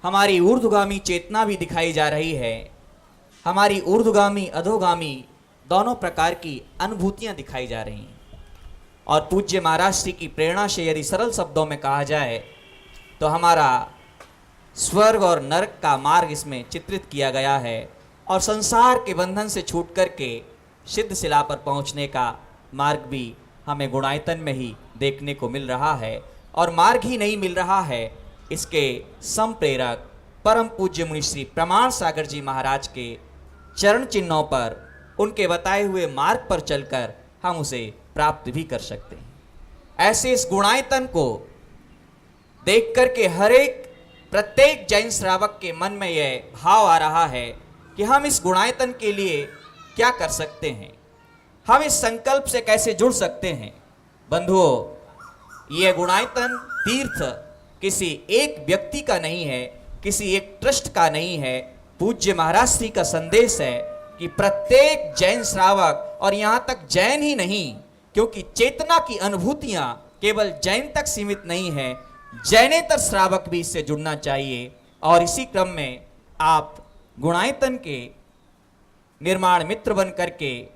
हमारी ऊर्ध्वगामी चेतना भी दिखाई जा रही है। हमारी ऊर्ध्वगामी अधोगामी दोनों प्रकार की अनुभूतियां दिखाई जा रही हैं। और पूज्य महाराज श्री की प्रेरणा से यदि सरल शब्दों में कहा जाए तो हमारा स्वर्ग और नरक का मार्ग इसमें चित्रित किया गया है, और संसार के बंधन से छूट करके सिद्ध शिला पर पहुंचने का मार्ग भी हमें गुणायतन में ही देखने को मिल रहा है। और मार्ग ही नहीं मिल रहा है, इसके संप्रेरक परम पूज्य मुनि श्री प्रमाण सागर जी महाराज के चरण चिन्हों पर, उनके बताए हुए मार्ग पर चलकर हम उसे प्राप्त भी कर सकते हैं। ऐसे इस गुणायतन को देख करके हर एक प्रत्येक जैन श्रावक के मन में यह भाव आ रहा है कि हम इस गुणायतन के लिए क्या कर सकते हैं, हम इस संकल्प से कैसे जुड़ सकते हैं। बंधुओं, यह गुणायतन तीर्थ किसी एक व्यक्ति का नहीं है, किसी एक ट्रस्ट का नहीं है। पूज्य महाराज श्री का संदेश है कि प्रत्येक जैन श्रावक, और यहाँ तक जैन ही नहीं, क्योंकि चेतना की अनुभूतियां केवल जैन तक सीमित नहीं है, जैनेतर श्रावक भी इससे जुड़ना चाहिए। और इसी क्रम में आप गुणायतन के निर्माण मित्र बन करके,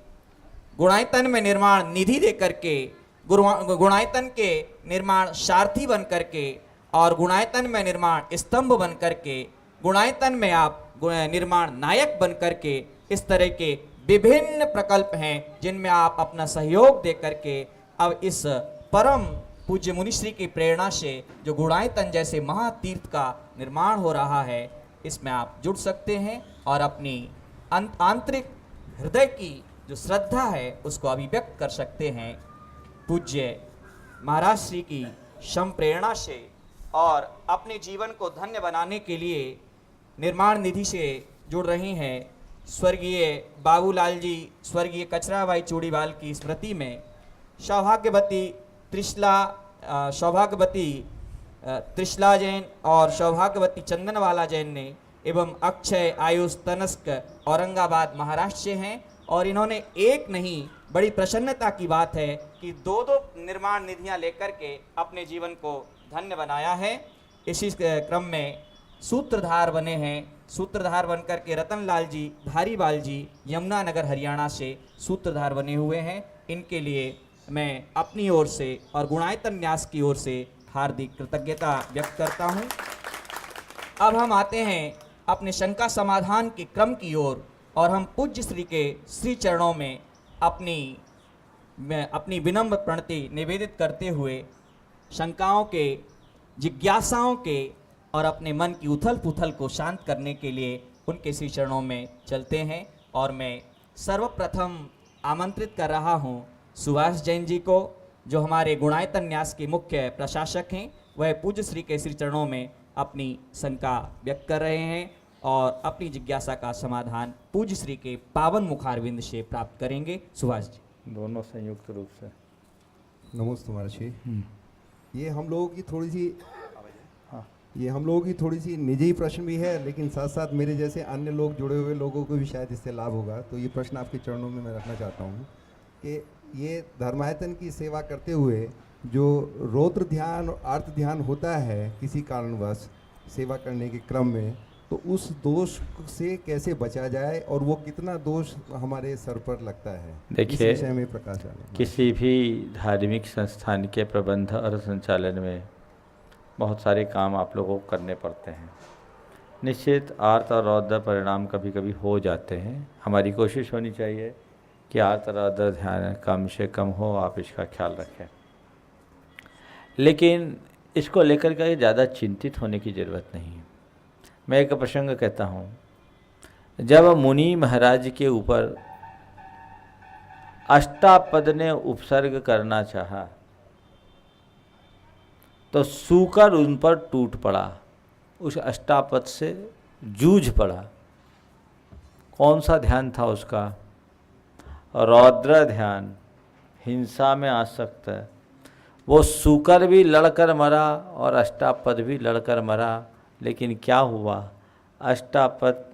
गुणायतन में निर्माण निधि दे करके, गुणायतन के निर्माण सारथी बन करके, और गुणायतन में निर्माण स्तंभ बन करके, गुणायतन में आप निर्माण नायक बन करके, इस तरह के विभिन्न प्रकल्प हैं जिनमें आप अपना सहयोग दे करके अब इस परम पूज्य मुनिश्री की प्रेरणा से जो गुणायतन जैसे महातीर्थ का निर्माण हो रहा है, इसमें आप जुड़ सकते हैं और अपनी आंतरिक हृदय की जो श्रद्धा है उसको अभिव्यक्त कर सकते हैं। पूज्य महाराज श्री की संप्रेरणा से और अपने जीवन को धन्य बनाने के लिए निर्माण निधि से जुड़ रही हैं स्वर्गीय बाबूलाल जी, स्वर्गीय कचराबाई चूड़ीवाल की स्मृति में सौभाग्यवती त्रिशला जैन और सौभाग्यवती चंदनवाला जैन ने एवं अक्षय आयुष तनस्क औरंगाबाद महाराष्ट्र से हैं। और इन्होंने एक नहीं, बड़ी प्रसन्नता की बात है कि दो दो निर्माण निधियां लेकर के अपने जीवन को धन्य बनाया है। इसी क्रम में सूत्रधार बने हैं, सूत्रधार बनकर के रतनलाल जी धारीवाल जी यमुनानगर हरियाणा से सूत्रधार बने हुए हैं। इनके लिए मैं अपनी ओर से और गुणायतन न्यास की ओर से हार्दिक कृतज्ञता व्यक्त करता हूं। अब हम आते हैं अपने शंका समाधान के क्रम की ओर, और हम पूज्य श्री के श्री चरणों में अपनी विनम्र प्रणति निवेदित करते हुए शंकाओं के, जिज्ञासाओं के और अपने मन की उथल पुथल को शांत करने के लिए उनके श्री चरणों में चलते हैं। और मैं सर्वप्रथम आमंत्रित कर रहा हूं सुभाष जैन जी को, जो हमारे गुणायतन न्यास के मुख्य प्रशासक हैं। वह पूज्य श्री के श्री चरणों में अपनी शंका व्यक्त कर रहे हैं और अपनी जिज्ञासा का समाधान पूज्य श्री के पावन मुखारविंद से प्राप्त करेंगे। सुभाष जी। दोनों संयुक्त रूप से। नमस्ते महर्षि। ये हम लोगों की थोड़ी सी निजी प्रश्न भी है, लेकिन साथ साथ मेरे जैसे अन्य लोग जुड़े हुए लोगों को भी शायद इससे लाभ होगा। तो ये प्रश्न आपके चरणों में मैं रखना चाहता हूँ कि ये धर्मायतन की सेवा करते हुए जो रौद्र ध्यान और अर्थ ध्यान होता है किसी कारणवश सेवा करने के क्रम में, तो उस दोष से कैसे बचा जाए और वो कितना दोष हमारे सर पर लगता है, देखिए, इस विषय में प्रकाश डालें। किसी भी धार्मिक संस्थान के प्रबंध और संचालन में बहुत सारे काम आप लोगों को करने पड़ते हैं। निश्चित आर्त और रौद्र परिणाम कभी कभी हो जाते हैं। हमारी कोशिश होनी चाहिए कि आर्त और रौद्र ध्यान कम से कम हो, आप इसका ख्याल रखें। लेकिन इसको लेकर के ज़्यादा चिंतित होने की ज़रूरत नहीं है। मैं एक प्रसंग कहता हूँ। जब मुनि महाराज के ऊपर अष्टापद ने उपसर्ग करना चाहा तो सूकर उन पर टूट पड़ा, उस अष्टापद से जूझ पड़ा। कौन सा ध्यान था उसका? रौद्र ध्यान, हिंसा में आसक्त है। वो सूकर भी लड़कर मरा और अष्टापद भी लड़कर मरा, लेकिन क्या हुआ? अष्टापद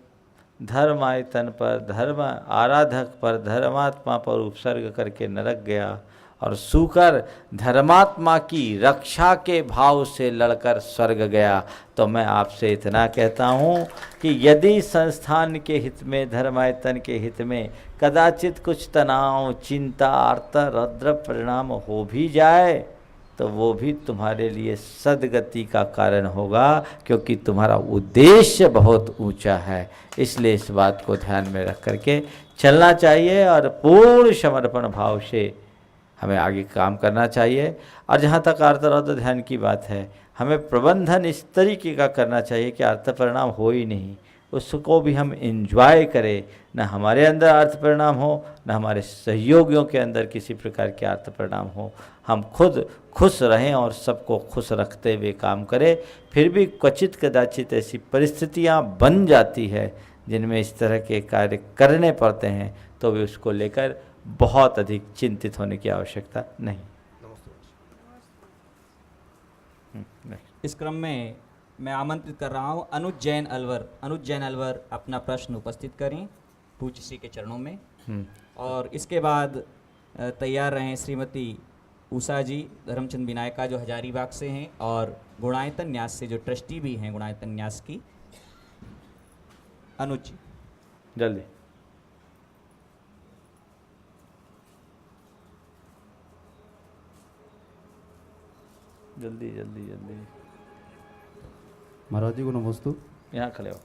धर्मायतन पर, धर्म आराधक पर, धर्मात्मा पर उपसर्ग करके नरक गया, और सूकर धर्मात्मा की रक्षा के भाव से लड़कर स्वर्ग गया। तो मैं आपसे इतना कहता हूँ कि यदि संस्थान के हित में, धर्मायतन के हित में कदाचित कुछ तनाव, चिंता, आर्त, रौद्र परिणाम हो भी जाए तो वो भी तुम्हारे लिए सद्गति का कारण होगा, क्योंकि तुम्हारा उद्देश्य बहुत ऊंचा है। इसलिए इस बात को ध्यान में रख करके चलना चाहिए और पूर्ण समर्पण भाव से हमें आगे काम करना चाहिए। और जहाँ तक अर्थ रौद्र ध्यान की बात है, हमें प्रबंधन इस तरीके का करना चाहिए कि अर्थ परिणाम हो ही नहीं, उसको भी हम एंजॉय करें। न हमारे अंदर अर्थ परिणाम हो, न हमारे सहयोगियों के अंदर किसी प्रकार के अर्थ परिणाम हो। हम खुद खुश रहें और सबको खुश रखते हुए काम करें। फिर भी क्वचित कदाचित ऐसी परिस्थितियां बन जाती है जिनमें इस तरह के कार्य करने पड़ते हैं, तो भी उसको लेकर बहुत अधिक चिंतित होने की आवश्यकता नहीं। इस क्रम में मैं आमंत्रित कर रहा हूं अनुज जैन अलवर। अनुज जैन अलवर अपना प्रश्न उपस्थित करें पूज्य श्री के चरणों में। और इसके बाद तैयार रहें श्रीमती उषा जी धर्मचंद विनायका जो हजारीबाग से हैं और गुणायतन न्यास से जो ट्रस्टी भी हैं गुणायतन न्यास की। अनुज जी जल्दी। जल्दी जल्दी जल्दी। महाराज जी को नमस्ते। यहाँ खड़े हो।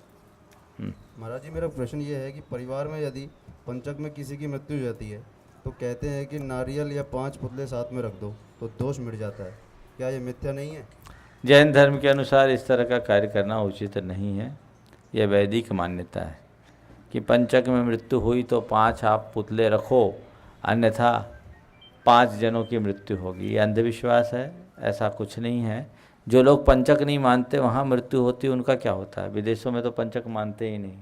महाराज जी मेरा प्रश्न ये है कि परिवार में यदि पंचक में किसी की मृत्यु हो जाती है तो कहते हैं कि नारियल या 5 पुतले साथ में रख दो तो दोष मिट जाता है, क्या ये मिथ्या नहीं है? जैन धर्म के अनुसार इस तरह का कार्य करना उचित नहीं है। यह वैदिक मान्यता है कि पंचक में मृत्यु हुई तो 5 आप पुतले रखो, अन्यथा 5 जनों की मृत्यु होगी। ये अंधविश्वास है, ऐसा कुछ नहीं है। जो लोग पंचक नहीं मानते वहाँ मृत्यु होती है, उनका क्या होता है? विदेशों में तो पंचक मानते ही नहीं।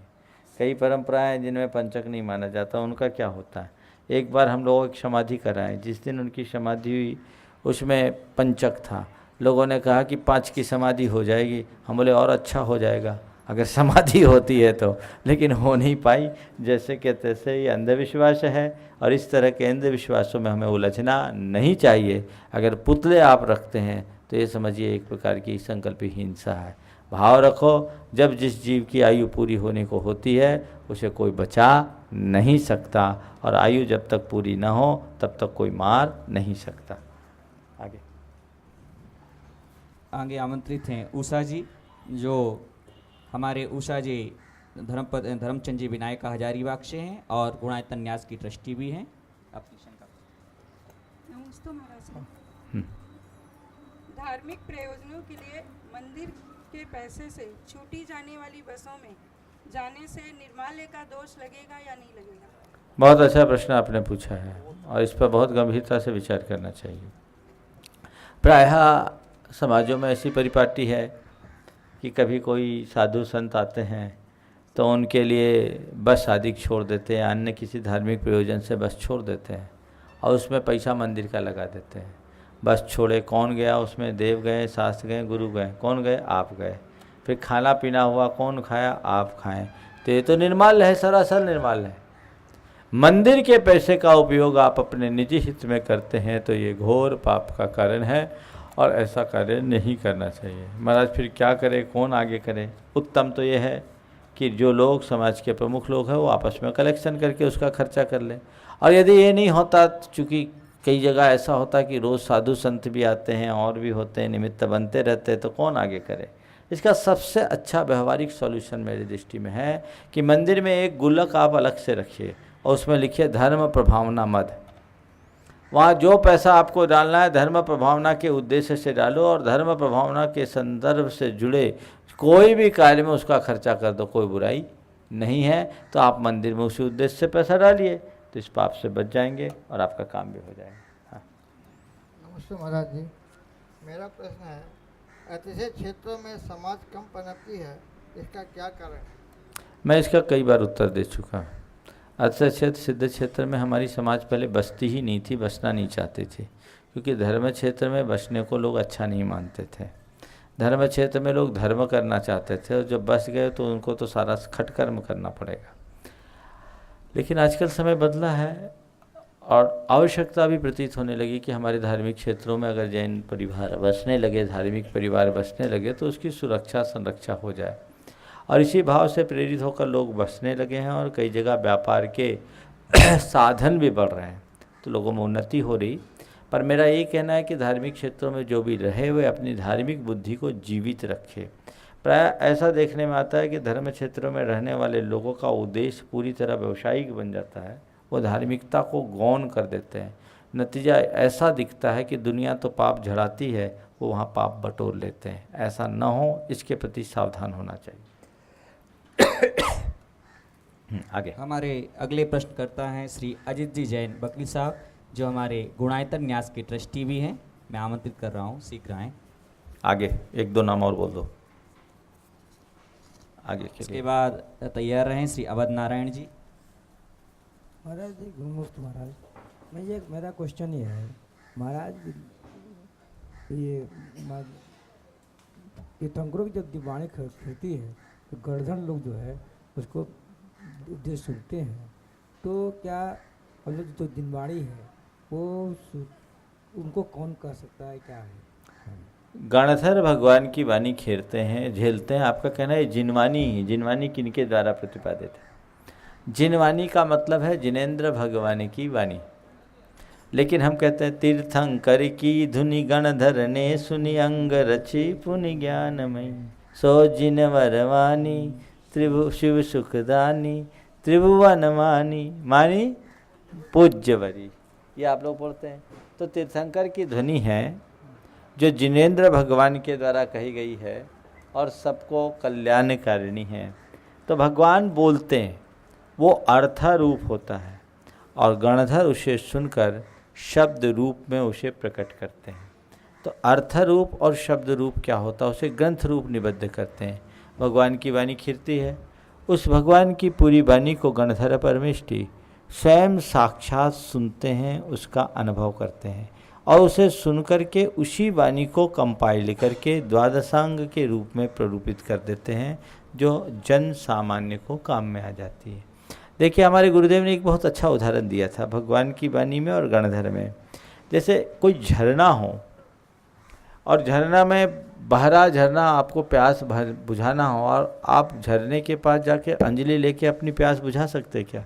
कई परंपराएं हैं जिनमें पंचक नहीं माना जाता, उनका क्या होता है? एक बार हम लोग एक समाधि कराए, जिस दिन उनकी समाधि हुई उसमें पंचक था। लोगों ने कहा कि 5 की समाधि हो जाएगी। हम बोले और अच्छा हो जाएगा अगर समाधि होती है तो, लेकिन हो नहीं पाई। जैसे कि तैसे ये अंधविश्वास है और इस तरह के अंधविश्वासों में हमें उलझना नहीं चाहिए। अगर पुतले आप रखते हैं तो ये समझिए एक प्रकार की संकल्प हिंसा है। भाव रखो, जब जिस जीव की आयु पूरी होने को होती है उसे कोई बचा नहीं सकता, और आयु जब तक पूरी न हो तब तक कोई मार नहीं सकता। आगे आमंत्रित हैं उषा जी जो हमारे उषा जी धर्मचंद जी विनायका हजारीबाग से हैं और गुणायतन न्यास की ट्रस्टी भी हैं। अपनी शंका। नमस्ते महाराज। धार्मिक प्रयोजनों के लिए मंदिर के पैसे से छूटी जाने वाली बसों में जाने से निर्माल्य का दोष लगेगा या नहीं लगेगा? बहुत अच्छा प्रश्न आपने पूछा है और इस पर बहुत गंभीरता से विचार करना चाहिए। प्रायः समाजों में ऐसी परिपाटी है कि कभी कोई साधु संत आते हैं तो उनके लिए बस आदि छोड़ देते हैं, अन्य किसी धार्मिक प्रयोजन से बस छोड़ देते हैं और उसमें पैसा मंदिर का लगा देते हैं। बस छोड़े, कौन गया उसमें? देव गए, शास्त्र गए, गुरु गए। कौन गए? आप गए। फिर खाना पीना हुआ, कौन खाया? आप खाएं। तो ये तो निर्माल्य है, सरासर निर्माल्य है। मंदिर के पैसे का उपयोग आप अपने निजी हित में करते हैं तो ये घोर पाप का कारण है और ऐसा कार्य नहीं करना चाहिए। महाराज फिर क्या करे, कौन आगे करे? उत्तम तो ये है कि जो लोग समाज के प्रमुख लोग हैं वो आपस में कलेक्शन करके उसका खर्चा कर लें। और यदि ये नहीं होता, चूँकि कई जगह ऐसा होता है कि रोज़ साधु संत भी आते हैं और भी होते हैं, निमित्त बनते रहते हैं, तो कौन आगे करे? इसका सबसे अच्छा व्यवहारिक सॉल्यूशन मेरी दृष्टि में है कि मंदिर में एक गुल्लक आप अलग से रखिए और उसमें लिखिए धर्म प्रभावना मद। वहाँ जो पैसा आपको डालना है धर्म प्रभावना के उद्देश्य से डालो और धर्म प्रभावना के संदर्भ से जुड़े कोई भी कार्य में उसका खर्चा कर दो, कोई बुराई नहीं है। तो आप मंदिर में उसी उद्देश्य से पैसा डालिए तो इस पाप से बच जाएंगे और आपका काम भी हो जाएगा। हाँ। नमस्ते महाराज जी, मेरा प्रश्न है ऐसे क्षेत्रों में समाज कम पनपती है, इसका क्या कारण है? मैं इसका कई बार उत्तर दे चुका हूँ। अच्छे क्षेत्र सिद्ध क्षेत्र में हमारी समाज पहले बसती ही नहीं थी, बसना नहीं चाहती थी, क्योंकि धर्म क्षेत्र में बसने को लोग अच्छा नहीं मानते थे। धर्म क्षेत्र में लोग धर्म करना चाहते थे और जब बस गए तो उनको तो सारा खटकर्म करना पड़ेगा। लेकिन आजकल समय बदला है और आवश्यकता भी प्रतीत होने लगी कि हमारे धार्मिक क्षेत्रों में अगर जैन परिवार बसने लगे, धार्मिक परिवार बसने लगे, तो उसकी सुरक्षा संरक्षा हो जाए। और इसी भाव से प्रेरित होकर लोग बसने लगे हैं और कई जगह व्यापार के साधन भी बढ़ रहे हैं, तो लोगों में उन्नति हो रही। पर मेरा ये कहना है कि धार्मिक क्षेत्रों में जो भी रहे वे अपनी धार्मिक बुद्धि को जीवित रखे। प्राय ऐसा देखने में आता है कि धर्म क्षेत्रों में रहने वाले लोगों का उद्देश्य पूरी तरह व्यवसायिक बन जाता है, वो धार्मिकता को गौण कर देते हैं। नतीजा ऐसा दिखता है कि दुनिया तो पाप झड़ाती है, वो वहाँ पाप बटोर लेते हैं। ऐसा न हो, इसके प्रति सावधान होना चाहिए। आगे हमारे अगले प्रश्नकर्ता हैं श्री अजित जी जैन बकली साहब, जो हमारे गुणायतन न्यास के ट्रस्टी भी हैं। मैं आमंत्रित कर रहा हूँ, शीघ्र आएँ। आगे एक दो नाम और बोल दो आगे के इसके लिए। बाद तैयार रहें श्री अवध नारायण जी। महाराज जी गुरुमुक्त महाराज, मैं ये मेरा क्वेश्चन ये है महाराज, ये तीर्थंकरों की जब दिवाणी खिलती है तो गर्दन लोग जो है उसको उद्देश्य सुनते हैं, तो क्या हम लोग जो दिनवाणी है वो उनको कौन कर सकता है, क्या है? गणधर भगवान की वाणी खेरते हैं, झेलते हैं। आपका कहना है जिनवानी, जिनवानी किनके द्वारा प्रतिपादित है? जिनवानी का मतलब है जिनेंद्र भगवान की वाणी। लेकिन हम कहते हैं तीर्थंकर की धुनि गणधर ने सुनी, अंग रची पुनि ज्ञानमयी, सो जिनवर वाणी त्रिभु शिव सुखदानी, त्रिभुवन मानी मानी पूज्यवरी। ये आप लोग पढ़ते हैं। तो तीर्थंकर की ध्वनि है जो जिनेंद्र भगवान के द्वारा कही गई है और सबको कल्याणकारिणी है। तो भगवान बोलते हैं, वो अर्थ रूप होता है और गणधर उसे सुनकर शब्द रूप में उसे प्रकट करते हैं। तो अर्थ रूप और शब्द रूप क्या होता है, उसे ग्रंथ रूप निबद्ध करते हैं। भगवान की वाणी खिरती है, उस भगवान की पूरी वाणी को गणधर परमेष्टि स्वयं साक्षात सुनते हैं, उसका अनुभव करते हैं और उसे सुनकर के उसी वाणी को कंपाइल करके द्वादशांग के रूप में प्ररूपित कर देते हैं, जो जन सामान्य को काम में आ जाती है। देखिए हमारे गुरुदेव ने एक बहुत अच्छा उदाहरण दिया था भगवान की वाणी में और गणधर में। जैसे कोई झरना हो और झरना में बहरा झरना, आपको प्यास बुझाना हो और आप झरने के पास जाके अंजलि लेके अपनी प्यास बुझा सकते क्या?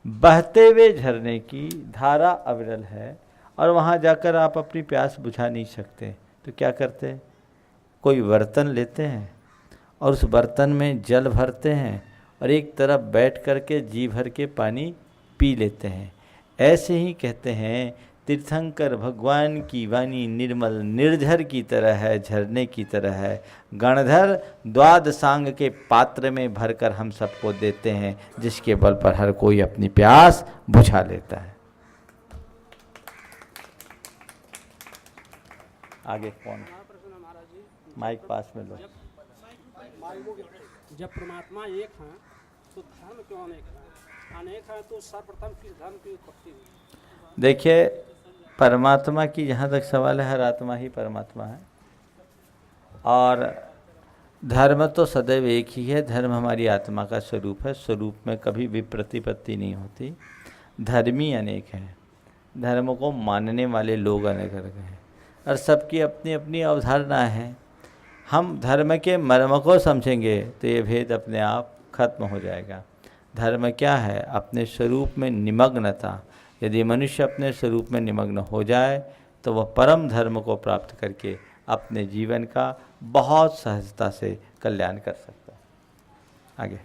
बहते हुए झरने की धारा अविरल है और वहाँ जाकर आप अपनी प्यास बुझा नहीं सकते। तो क्या करते हैं? कोई बर्तन लेते हैं और उस बर्तन में जल भरते हैं और एक तरफ बैठ करके जी भर के पानी पी लेते हैं। ऐसे ही कहते हैं तीर्थंकर भगवान की वाणी निर्मल निर्झर की तरह है, झरने की तरह है। गणधर द्वादशांग के पात्र में भरकर हम सबको देते हैं, जिसके बल पर हर कोई अपनी प्यास बुझा लेता है। आगे कौन? माइक पास में लो। जब परमात्मा एक हैं तो धर्म क्यों अनेक हैं? अनेक हैं तो सर्वप्रथम किस धर्म की उत्पत्ति हुई? देखिए परमात्मा की जहाँ तक सवाल है, हर आत्मा ही परमात्मा है और धर्म तो सदैव एक ही है। धर्म हमारी आत्मा का स्वरूप है, स्वरूप में कभी भी प्रतिपत्ति नहीं होती। धर्मी अनेक हैं, धर्म को मानने वाले लोग अनेक हैं और सबकी अपनी अपनी अवधारणा है। हम धर्म के मर्म को समझेंगे तो ये भेद अपने आप खत्म हो जाएगा। धर्म क्या है? अपने स्वरूप में निमग्नता। यदि मनुष्य अपने स्वरूप में निमग्न हो जाए तो वह परम धर्म को प्राप्त करके अपने जीवन का बहुत सहजता से कल्याण कर सकता है। आगे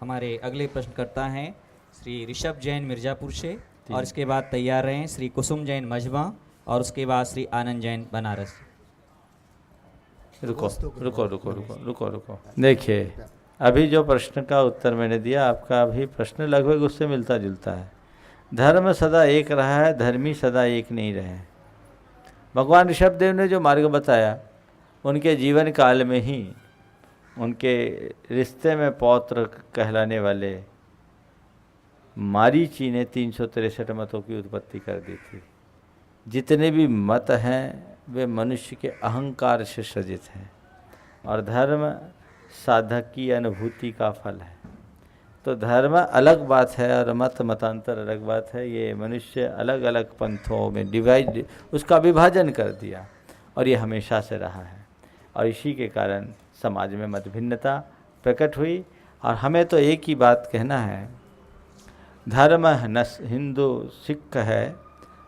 हमारे अगले प्रश्नकर्ता हैं श्री ऋषभ जैन मिर्ज़ापुर से, और इसके बाद तैयार रहें श्री कुसुम जैन मझवा, और उसके बाद श्री आनंद जैन बनारस। रुको रुको रुको रुको रुको रुको देखिए अभी जो प्रश्न का उत्तर मैंने दिया, आपका अभी प्रश्न लगभग उससे मिलता जुलता है। धर्म सदा एक रहा है, धर्मी सदा एक नहीं रहे। भगवान ऋषभ देव ने जो मार्ग बताया, उनके जीवन काल में ही उनके रिश्ते में पौत्र कहलाने वाले मारीची ने 363 मतों की उत्पत्ति कर दी थी। जितने भी मत हैं वे मनुष्य के अहंकार से सजित हैं और धर्म साधक की अनुभूति का फल है। तो धर्म अलग बात है और मत मतांतर अलग बात है। ये मनुष्य अलग अलग पंथों में डिवाइड, उसका विभाजन कर दिया और ये हमेशा से रहा है। और इसी के कारण समाज में मतभिन्नता प्रकट हुई। और हमें तो एक ही बात कहना है, धर्म न हिंदू सिख है,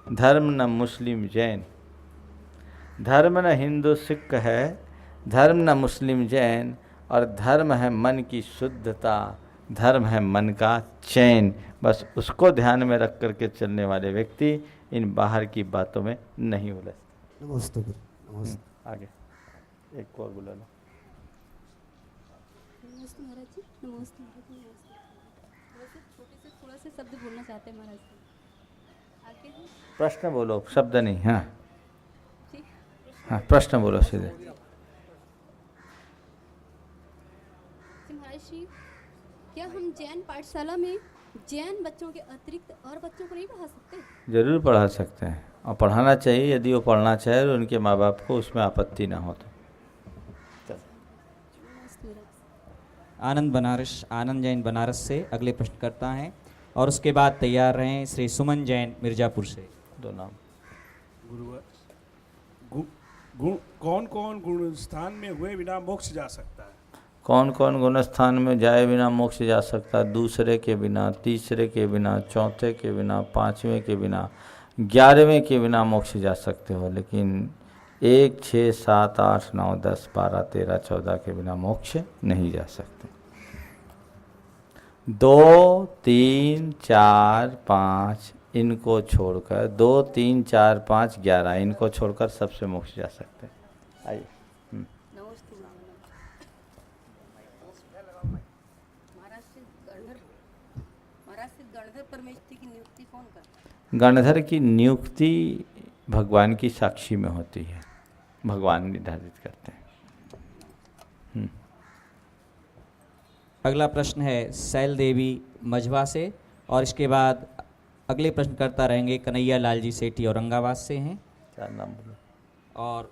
धर्म न मुस्लिम जैन। धर्म न हिंदू सिख है, धर्म न मुस्लिम जैन, और धर्म है मन की शुद्धता, धर्म है मन का चैन। बस उसको ध्यान में रख करके चलने वाले व्यक्ति इन बाहर की बातों में नहीं उलझते। नमस्ते गुरु, नमस्ते। आगे एक और बुला लो। नमस्ते महाराज जी। नमस्ते महाराज जी। नमस्ते। वैसे छोटे से थोड़ा सा शब्द बोलना चाहते हैं महाराज जी। आगे है प्रश्न बोलो, शब्द नहीं। हाँ जी। हाँ, प्रश्न बोलो सीधे। जी महाराज जी, क्या हम जैन पाठशाला में जैन बच्चों के अतिरिक्त और बच्चों को नहीं पढ़ा सकते? जरूर पढ़ा सकते हैं और पढ़ाना चाहिए, यदि वो पढ़ना चाहे और उनके माँ बाप को उसमें आपत्ति ना हो तो। नमस्ते महाराज। आनंद जैन बनारस से अगले प्रश्न करता है और उसके बाद तैयार रहें श्री सुमन जैन मिर्ज़ापुर से। दो नाम। कौन कौन गुण स्थान में हुए बिना मोक्ष जा सकता है? कौन कौन गुण स्थान में जाए बिना मोक्ष जा सकता है? दूसरे के बिना, तीसरे के बिना, चौथे के बिना, पाँचवें के बिना, 11वें के बिना मोक्ष जा सकते हो, लेकिन 1, 6, 7, 8, 9, 10, 12, 13, 14 के बिना मोक्ष नहीं जा सकते। 2, 3, 4, 5 इनको छोड़कर 2, 3, 4, 5, 11 इनको छोड़कर सबसे मोक्ष जा सकते हैं। आइए। नमस्ते महाराज से गणधर परमेश्वरी की नियुक्ति कौन करता है? गणधर की नियुक्ति भगवान की साक्षी में होती है, भगवान निर्धारित करते हैं। अगला प्रश्न है शैल देवी मझवा से और इसके बाद अगले प्रश्न करता रहेंगे कन्हैया लाल जी सेठी औरंगाबाद से हैं। क्या नाम बोलो? और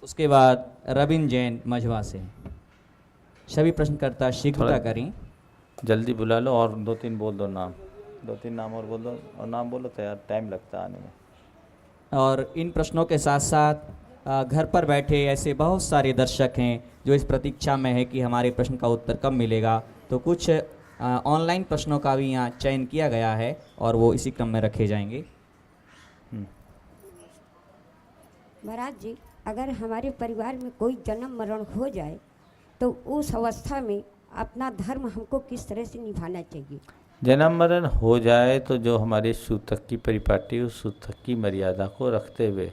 उसके बाद रविन जैन मझवा से हैं। सभी प्रश्नकर्ता शीघ्रता करें। जल्दी बुला लो और 2-3 बोल दो नाम, 2-3 नाम और बोल दो और नाम बोलो तो यार टाइम लगता है आने में। और इन प्रश्नों के साथ साथ घर पर बैठे ऐसे बहुत सारे दर्शक हैं जो इस प्रतीक्षा में है कि हमारे प्रश्न का उत्तर कब मिलेगा, तो कुछ ऑनलाइन प्रश्नों का भी यहाँ चयन किया गया है और वो इसी क्रम में रखे जाएंगे। महाराज जी, अगर हमारे परिवार में कोई जन्म मरण हो जाए तो उस अवस्था में अपना धर्म हमको किस तरह से निभाना चाहिए? जन्म मरण हो जाए तो जो हमारे सूतक की परिपाटी, उस सूतक की मर्यादा को रखते हुए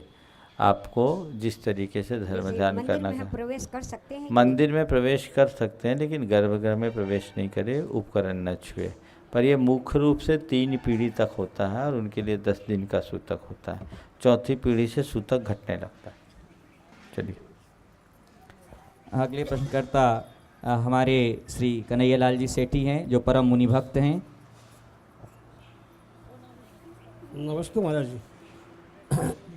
आपको जिस तरीके से धर्म ध्यान करना मंदिर में प्रवेश कर सकते हैं? मंदिर में प्रवेश कर सकते हैं, लेकिन गर्भगृह में प्रवेश नहीं करें, उपकरण न छुए। पर ये मुख्य रूप से 3 पीढ़ी तक होता है और उनके लिए 10 दिन का सूतक होता है। 4थी पीढ़ी से सूतक घटने लगता है। चलिए अगले प्रश्नकर्ता हमारे श्री कन्हैया लाल जी सेठी हैं जो परम मुनि भक्त हैं। नमस्ते महाराज जी।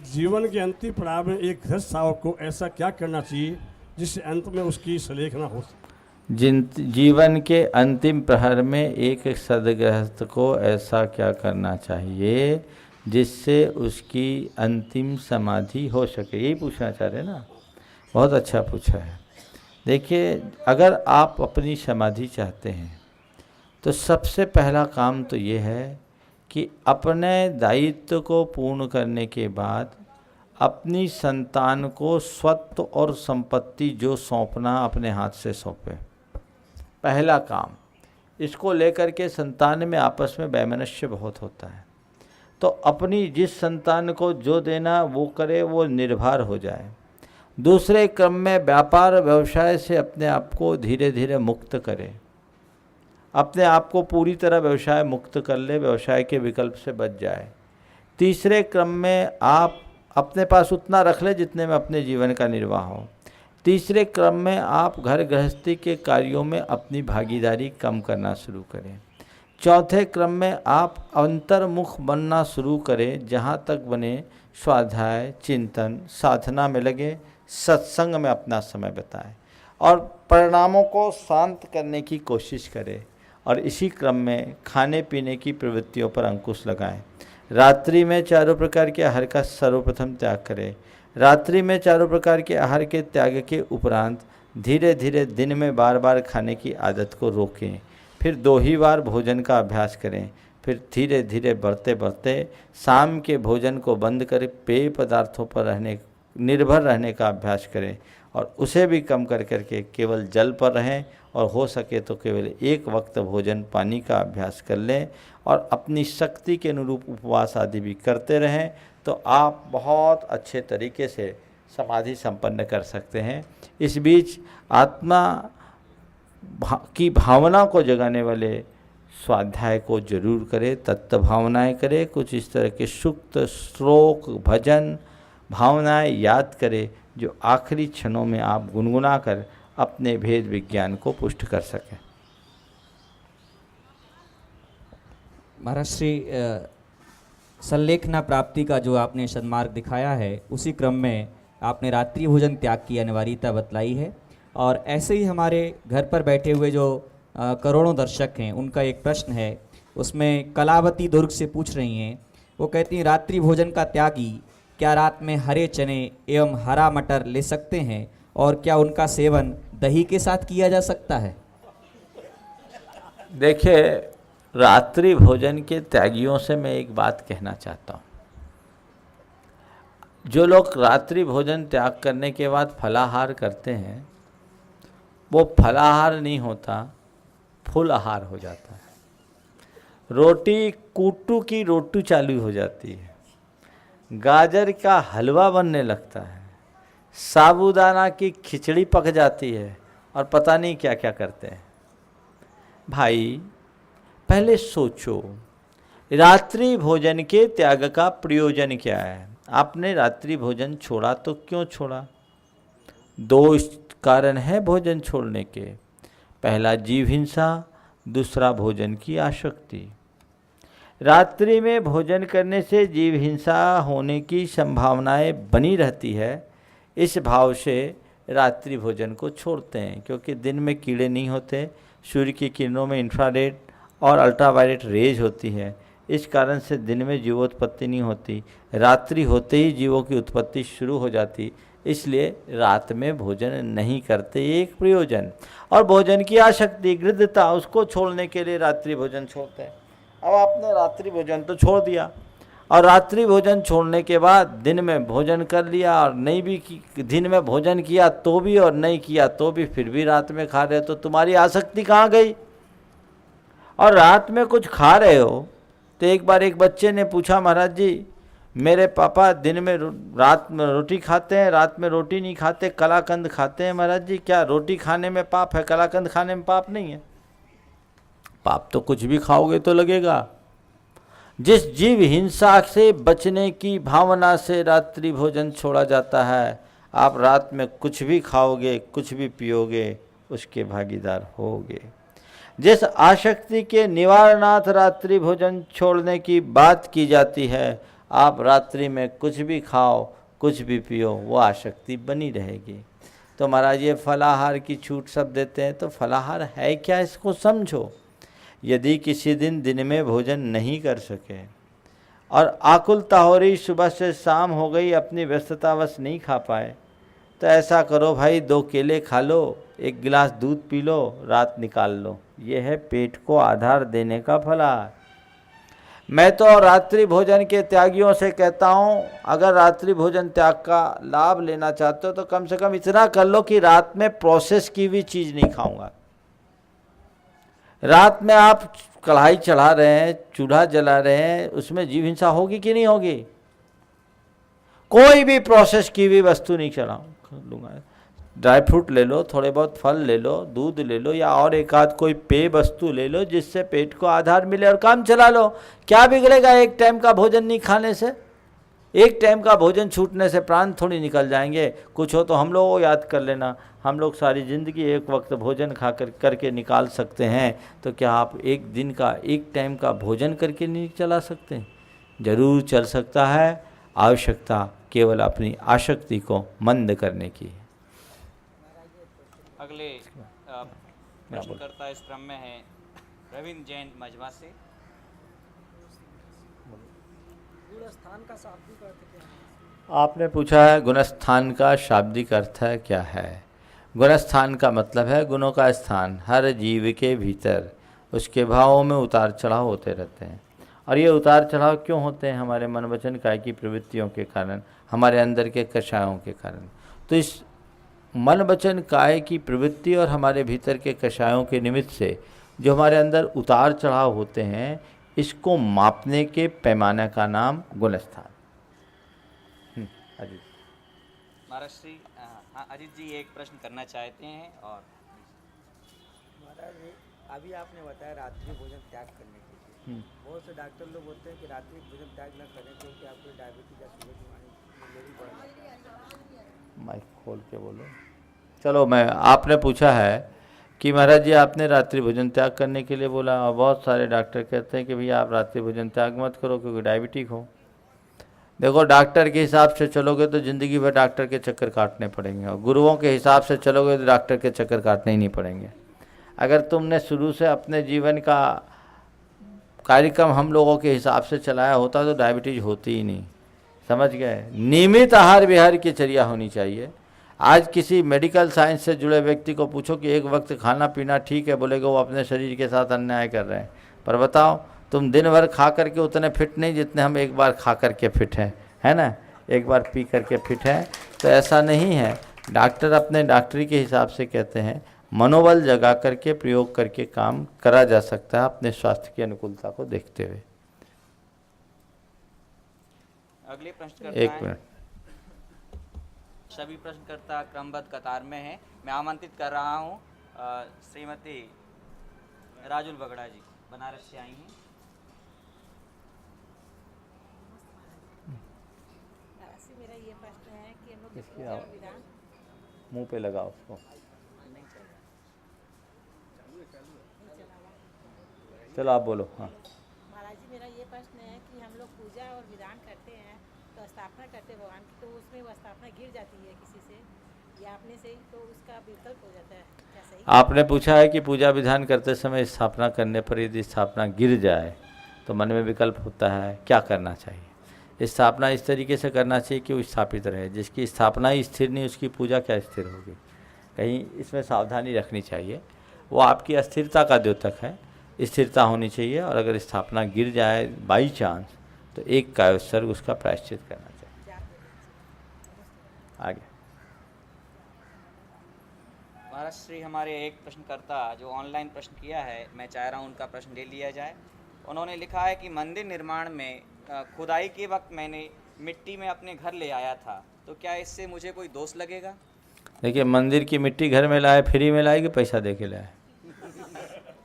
जीवन के अंतिम पड़ाव में एक गृहस्थ शावक को ऐसा क्या करना चाहिए जिससे अंत में उसकी सलेख ना हो? जीवन के अंतिम प्रहर में एक सदगृहस्थ को ऐसा क्या करना चाहिए जिससे उसकी अंतिम समाधि हो सके? यही पूछना चाह रहे हैं ना? बहुत अच्छा पूछा है। देखिए, अगर आप अपनी समाधि चाहते हैं तो सबसे पहला काम तो ये है कि अपने दायित्व को पूर्ण करने के बाद अपनी संतान को स्वत्व और संपत्ति जो सौंपना अपने हाथ से सौंपे। पहला काम, इसको लेकर के संतान में आपस में वैमनस्य बहुत होता है, तो अपनी जिस संतान को जो देना वो करे, वो निर्भर हो जाए। दूसरे क्रम में व्यापार व्यवसाय से अपने आप को धीरे धीरे मुक्त करें, अपने आप को पूरी तरह व्यवसाय मुक्त कर ले, व्यवसाय के विकल्प से बच जाए। तीसरे क्रम में आप अपने पास उतना रख ले जितने में अपने जीवन का निर्वाह हो। तीसरे क्रम में आप घर गृहस्थी के कार्यों में अपनी भागीदारी कम करना शुरू करें। चौथे क्रम में आप अंतर्मुख बनना शुरू करें, जहाँ तक बने स्वाध्याय, चिंतन, साधना में लगे, सत्संग में अपना समय बिताएं और परिणामों को शांत करने की कोशिश करें। और इसी क्रम में खाने पीने की प्रवृत्तियों पर अंकुश लगाएं। रात्रि में चारों प्रकार के आहार का सर्वप्रथम त्याग करें। रात्रि में चारों प्रकार के आहार के त्याग के उपरांत धीरे धीरे दिन में बार बार खाने की आदत को रोकें। फिर 2 ही बार भोजन का अभ्यास करें। फिर धीरे धीरे बढ़ते बढ़ते शाम के भोजन को बंद कर पेय पदार्थों पर निर्भर रहने का अभ्यास करें और उसे भी कम कर करके केवल जल पर रहें और हो सके तो केवल एक वक्त भोजन पानी का अभ्यास कर लें और अपनी शक्ति के अनुरूप उपवास आदि भी करते रहें तो आप बहुत अच्छे तरीके से समाधि संपन्न कर सकते हैं। इस बीच आत्मा की भावना को जगाने वाले स्वाध्याय को जरूर करें, तत्व भावनाएँ करें, कुछ इस तरह के सूक्त, श्लोक, भजन, भावनाएं याद करें जो आखिरी क्षणों में आप गुनगुना कर अपने भेद विज्ञान को पुष्ट कर सकें। महाराज श्री संलेखना प्राप्ति का जो आपने सन्मार्ग दिखाया है, उसी क्रम में आपने रात्रि भोजन त्याग की अनिवार्यता बतलाई है। और ऐसे ही हमारे घर पर बैठे हुए जो करोड़ों दर्शक हैं, उनका एक प्रश्न है, उसमें कलावती दुर्ग से पूछ रही हैं। वो कहती हैं, रात्रि भोजन का त्यागी क्या रात में हरे चने एवं हरा मटर ले सकते हैं और क्या उनका सेवन दही के साथ किया जा सकता है? देखिए, रात्रि भोजन के त्यागियों से मैं एक बात कहना चाहता हूँ। जो लोग रात्रि भोजन त्याग करने के बाद फलाहार करते हैं, वो फलाहार नहीं होता, फुल आहार हो जाता है। रोटी कूटू की रोटी चालू हो जाती है, गाजर का हलवा बनने लगता है, साबूदाना की खिचड़ी पक जाती है और पता नहीं क्या क्या करते हैं। भाई, पहले सोचो, रात्रि भोजन के त्याग का प्रयोजन क्या है? आपने रात्रि भोजन छोड़ा तो क्यों छोड़ा? 2 कारण है भोजन छोड़ने के। पहला जीव हिंसा, दूसरा भोजन की आसक्ति। रात्रि में भोजन करने से जीव हिंसा होने की संभावनाएं बनी रहती है। इस भाव से रात्रि भोजन को छोड़ते हैं, क्योंकि दिन में कीड़े नहीं होते, सूर्य की किरणों में इंफ्रारेड और अल्ट्रावायलेट रेज होती है। इस कारण से दिन में जीवोत्पत्ति नहीं होती, रात्रि होते ही जीवों की उत्पत्ति शुरू हो जाती। इसलिए रात में भोजन नहीं करते, एक प्रयोजन। और भोजन की आसक्ति, गृद्धता, उसको छोड़ने के लिए रात्रि भोजन छोड़ते हैं। अब आपने रात्रि भोजन तो छोड़ दिया और रात्रि भोजन छोड़ने के बाद दिन में भोजन कर लिया और नहीं भी दिन में भोजन किया तो भी और नहीं किया तो भी, फिर भी रात में खा रहे हो, तो तुम्हारी आसक्ति कहाँ गई? और रात में कुछ खा रहे हो तो एक बार एक बच्चे ने पूछा, महाराज जी मेरे पापा दिन में रात में रोटी खाते हैं, रात में रोटी नहीं खाते, कलाकंद खाते हैं। महाराज जी, क्या रोटी खाने में पाप है, कलाकंद खाने में पाप नहीं है? पाप तो कुछ भी खाओगे तो लगेगा। जिस जीव हिंसा से बचने की भावना से रात्रि भोजन छोड़ा जाता है, आप रात में कुछ भी खाओगे, कुछ भी पियोगे, उसके भागीदार होगे। जिस आसक्ति के निवारणार्थ रात्रि भोजन छोड़ने की बात की जाती है, आप रात्रि में कुछ भी खाओ, कुछ भी पियो, वो आसक्ति बनी रहेगी। तो महाराज ये फलाहार की छूट सब देते हैं, तो फलाहार है क्या, इसको समझो। यदि किसी दिन में भोजन नहीं कर सके और आकुलता हो रही, सुबह से शाम हो गई, अपनी व्यस्ततावश नहीं खा पाए, तो ऐसा करो भाई, 2 केले खा लो, 1 गिलास दूध पी लो, रात निकाल लो। ये है पेट को आधार देने का फलाहार। मैं तो रात्रि भोजन के त्यागियों से कहता हूँ, अगर रात्रि भोजन त्याग का लाभ लेना चाहते हो तो कम से कम इतना कर लो कि रात में प्रोसेस की भी चीज़ नहीं खाऊंगा। रात में आप कढ़ाई चढ़ा रहे हैं, चूल्हा जला रहे हैं, उसमें जीव हिंसा होगी कि नहीं होगी? कोई भी प्रोसेस की हुई वस्तु नहीं लूँगा। ड्राई फ्रूट ले लो, थोड़े बहुत फल ले लो, दूध ले लो, या और एक आध कोई पेय वस्तु ले लो जिससे पेट को आधार मिले और काम चला लो। क्या बिगड़ेगा एक टाइम का भोजन नहीं खाने से? एक टाइम का भोजन छूटने से प्राण थोड़ी निकल जाएंगे। कुछ हो तो हम लोग याद कर लेना, हम लोग सारी ज़िंदगी एक वक्त भोजन खा करके निकाल सकते हैं, तो क्या आप एक दिन का एक टाइम का भोजन करके नहीं चला सकते? ज़रूर चल सकता है। आवश्यकता केवल अपनी आसक्ति को मंद करने की है। अगले प्रश्नकर्ता इस क्रम में है, रविंद्र जैन मजमा से। गुणस्थान का शाब्दिक अर्थ क्या है? आपने पूछा है गुणस्थान का शाब्दिक अर्थ है क्या है। गुणस्थान का मतलब है गुणों का स्थान। हर जीव के भीतर उसके भावों में उतार चढ़ाव होते रहते हैं, और ये उतार चढ़ाव क्यों होते हैं? हमारे मन वचन काया की प्रवृत्तियों के कारण, हमारे अंदर के कषायों के कारण। तो इस मन वचन काय की प्रवृत्ति और हमारे भीतर के कषायों के निमित्त से जो हमारे अंदर उतार चढ़ाव होते हैं, इसको मापने के पैमाने का नाम गुणस्थान। अजीत महाराज श्री हाँ अजीत जी एक प्रश्न करना चाहते हैं। और महाराज जी, अभी आपने बताया रात्रि भोजन त्याग करने के लिए। बहुत से डॉक्टर लोग बोलते हैं कि रात्रि भोजन त्याग न करें क्योंकि आपको डायबिटीज या शुगर की बीमारी बढ़ जाती है। माइक खोल के बोलो। चलो, मैं आपने पूछा है कि महाराज जी आपने रात्रि भोजन त्याग करने के लिए बोला, और बहुत सारे डॉक्टर कहते हैं कि भैया आप रात्रि भोजन त्याग मत करो क्योंकि डायबिटिक हो। देखो, डॉक्टर के हिसाब से चलोगे तो ज़िंदगी भर डॉक्टर के चक्कर काटने पड़ेंगे, और गुरुओं के हिसाब से चलोगे तो डॉक्टर के चक्कर काटने ही नहीं पड़ेंगे। अगर तुमने शुरू से अपने जीवन का कार्यक्रम हम लोगों के हिसाब से चलाया होता तो डायबिटीज होती ही नहीं। समझ गए? नियमित आहार विहार की चर्या होनी चाहिए। आज किसी मेडिकल साइंस से जुड़े व्यक्ति को पूछो कि एक वक्त खाना पीना ठीक है, बोलेगा वो अपने शरीर के साथ अन्याय कर रहे हैं। पर बताओ, तुम दिन भर खा करके उतने फिट नहीं जितने हम एक बार खा करके फिट हैं, है ना? एक बार पी करके फिट हैं, तो ऐसा नहीं है। डॉक्टर अपने डॉक्टरी के हिसाब से कहते हैं, मनोबल जगा करके प्रयोग करके काम करा जा सकता है अपने स्वास्थ्य की अनुकूलता को देखते हुए। अगले प्रश्न एक मिनट। सभी प्रश्नकर्ता क्रमबद्ध कतार में हैं। मैं आमंत्रित कर रहा हूं श्रीमती राजुल बगड़ा जी, बनारस से आई हैं। मेरा ये प्रश्न है कि हम लोग इसकी आवाज़ मुंह पे लगाओ उसको। चलो आप बोलो। हाँ महाराज जी, मेरा ये प्रश्न है कि हम लोग पूजा और विधान करते हैं तो स्थापना करते हैं भगवान की, तो उसमें वो स्थापना गिर जाती है किसी से या अपने से ही, तो उसका विकल्प हो जाता है, क्या सही? आपने पूछा है कि पूजा विधान करते समय स्थापना करने पर यदि स्थापना गिर जाए तो मन में विकल्प होता है, क्या करना चाहिए? स्थापना इस तरीके से करना चाहिए कि वो स्थापित रहे। जिसकी स्थापना ही स्थिर नहीं, उसकी पूजा क्या स्थिर होगी? कहीं इसमें सावधानी रखनी चाहिए। वो आपकी अस्थिरता का द्योतक है, स्थिरता होनी चाहिए। और अगर स्थापना गिर जाए बाई चांस, तो एक कायोत्सर्ग उसका प्रायश्चित करना चाहिए। आगे महाराज श्री, हमारे एक प्रश्नकर्ता जो ऑनलाइन प्रश्न किया है, मैं चाह रहा हूं उनका प्रश्न ले लिया जाए। उन्होंने लिखा है कि मंदिर निर्माण में खुदाई के वक्त मैंने मिट्टी में अपने घर ले आया था, तो क्या इससे मुझे कोई दोष लगेगा? देखिए, मंदिर की मिट्टी घर में लाए, फ्री में लाए कि पैसा दे के लाए?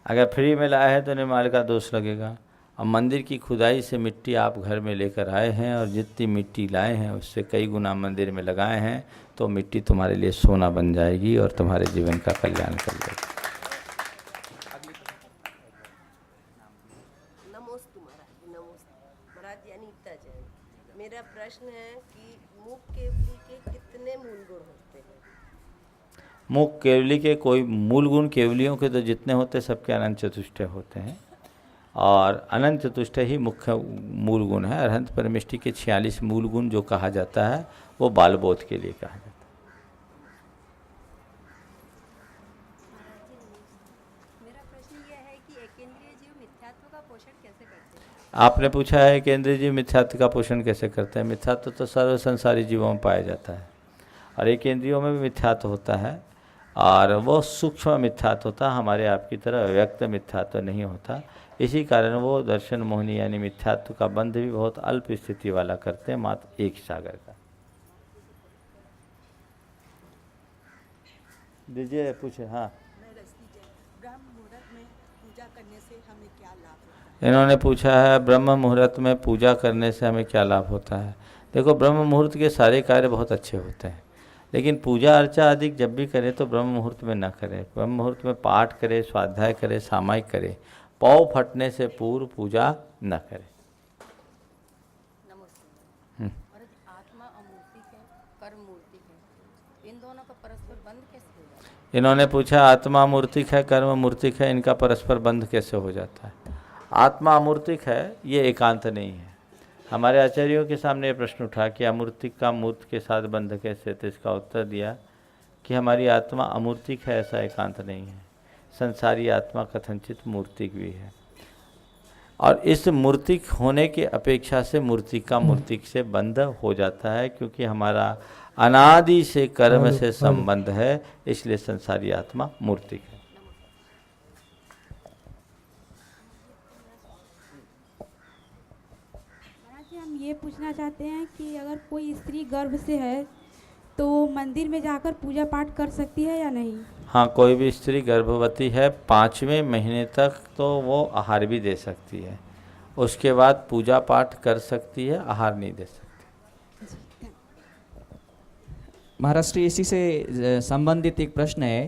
अगर फ्री में लाए हैं तो निर्माण का दोष लगेगा। अब मंदिर की खुदाई से मिट्टी आप घर में लेकर आए हैं, और जितनी मिट्टी लाए हैं उससे कई गुना मंदिर में लगाए हैं, तो मिट्टी तुम्हारे लिए सोना बन जाएगी और तुम्हारे जीवन का कल्याण कर देगी। नमोस्तु महाराज जी, नमोस्तु महाराज जी। अनीता जैन, मेरा प्रश्न है कि मूक केवली के कितने मूल गुण होते हैं? मुख केवली के कोई मूल गुण, केवलियों के तो जितने होते सबके अनंत चतुष्टय होते हैं, और अनंत चतुष्टय ही मुख्य मूल गुण है। अरहंत परमेष्टि के 46 मूल गुण जो कहा जाता है वो बालबोध के लिए कहा जाता है। मेरा प्रश्न यह है कि एकेंद्रीय जीव मिथ्यात्व का पोषण कैसे करते हैं? आपने पूछा है कि केंद्रीय जीव मिथ्यात्व का पोषण कैसे करते हैं। मिथ्यात्व तो सर्व संसारी जीवों में पाया जाता है, और एक इंद्रियों में भी मिथ्यात्व होता है, और वो सूक्ष्म मिथ्यात्व होता है, हमारे आपकी तरह व्यक्त मिथ्यात्व नहीं होता। इसी कारण वो दर्शन मोहिनी यानी मिथ्यात्व का बंध भी बहुत अल्प स्थिति वाला करते हैं, मात्र एक सागर का। दीजिए पूछे। हाँ, ब्रह्म मुहूर्त में पूजा करने से हमें क्या लाभ होता है? इन्होंने पूछा है ब्रह्म मुहूर्त में पूजा करने से हमें क्या लाभ होता है। देखो, ब्रह्म मुहूर्त के सारे कार्य बहुत अच्छे होते हैं, लेकिन पूजा अर्चा आदि जब भी करें तो ब्रह्म मुहूर्त में न करें। ब्रह्म मुहूर्त में पाठ करें, स्वाध्याय करें, सामायिक करें। पौ फटने से पूर्व पूजा न करें। आत्मा अमूर्तिक है, कर्म मूर्तिक है, इन दोनों का परस्पर बंध कैसे होगा? इन्होंने पूछा आत्मा मूर्तिक है, कर्म मूर्तिक है, इनका परस्पर बंध कैसे हो जाता है? आत्मा अमूर्तिक है, ये एकांत नहीं है। हमारे आचार्यों के सामने ये प्रश्न उठा कि अमूर्तिक का मूर्त के साथ बंध कैसे, तो इसका उत्तर दिया कि हमारी आत्मा अमूर्तिक है, ऐसा एकांत नहीं है। संसारी आत्मा कथनचित मूर्तिक भी है, और इस मूर्तिक होने की अपेक्षा से मूर्तिक का मूर्तिक से बंध हो जाता है, क्योंकि हमारा अनादि से कर्म से संबंध है, इसलिए संसारी आत्मा मूर्तिक है। महाराज जी, हम ये पूछना चाहते हैं कि अगर कोई स्त्री गर्भ से है तो मंदिर में जाकर पूजा पाठ कर सकती है या नहीं? हाँ, कोई भी स्त्री गर्भवती है 5वें महीने तक तो वो आहार भी दे सकती है, उसके बाद पूजा पाठ कर सकती है, आहार नहीं दे सकती। महाराष्ट्र, इसी से संबंधित एक प्रश्न है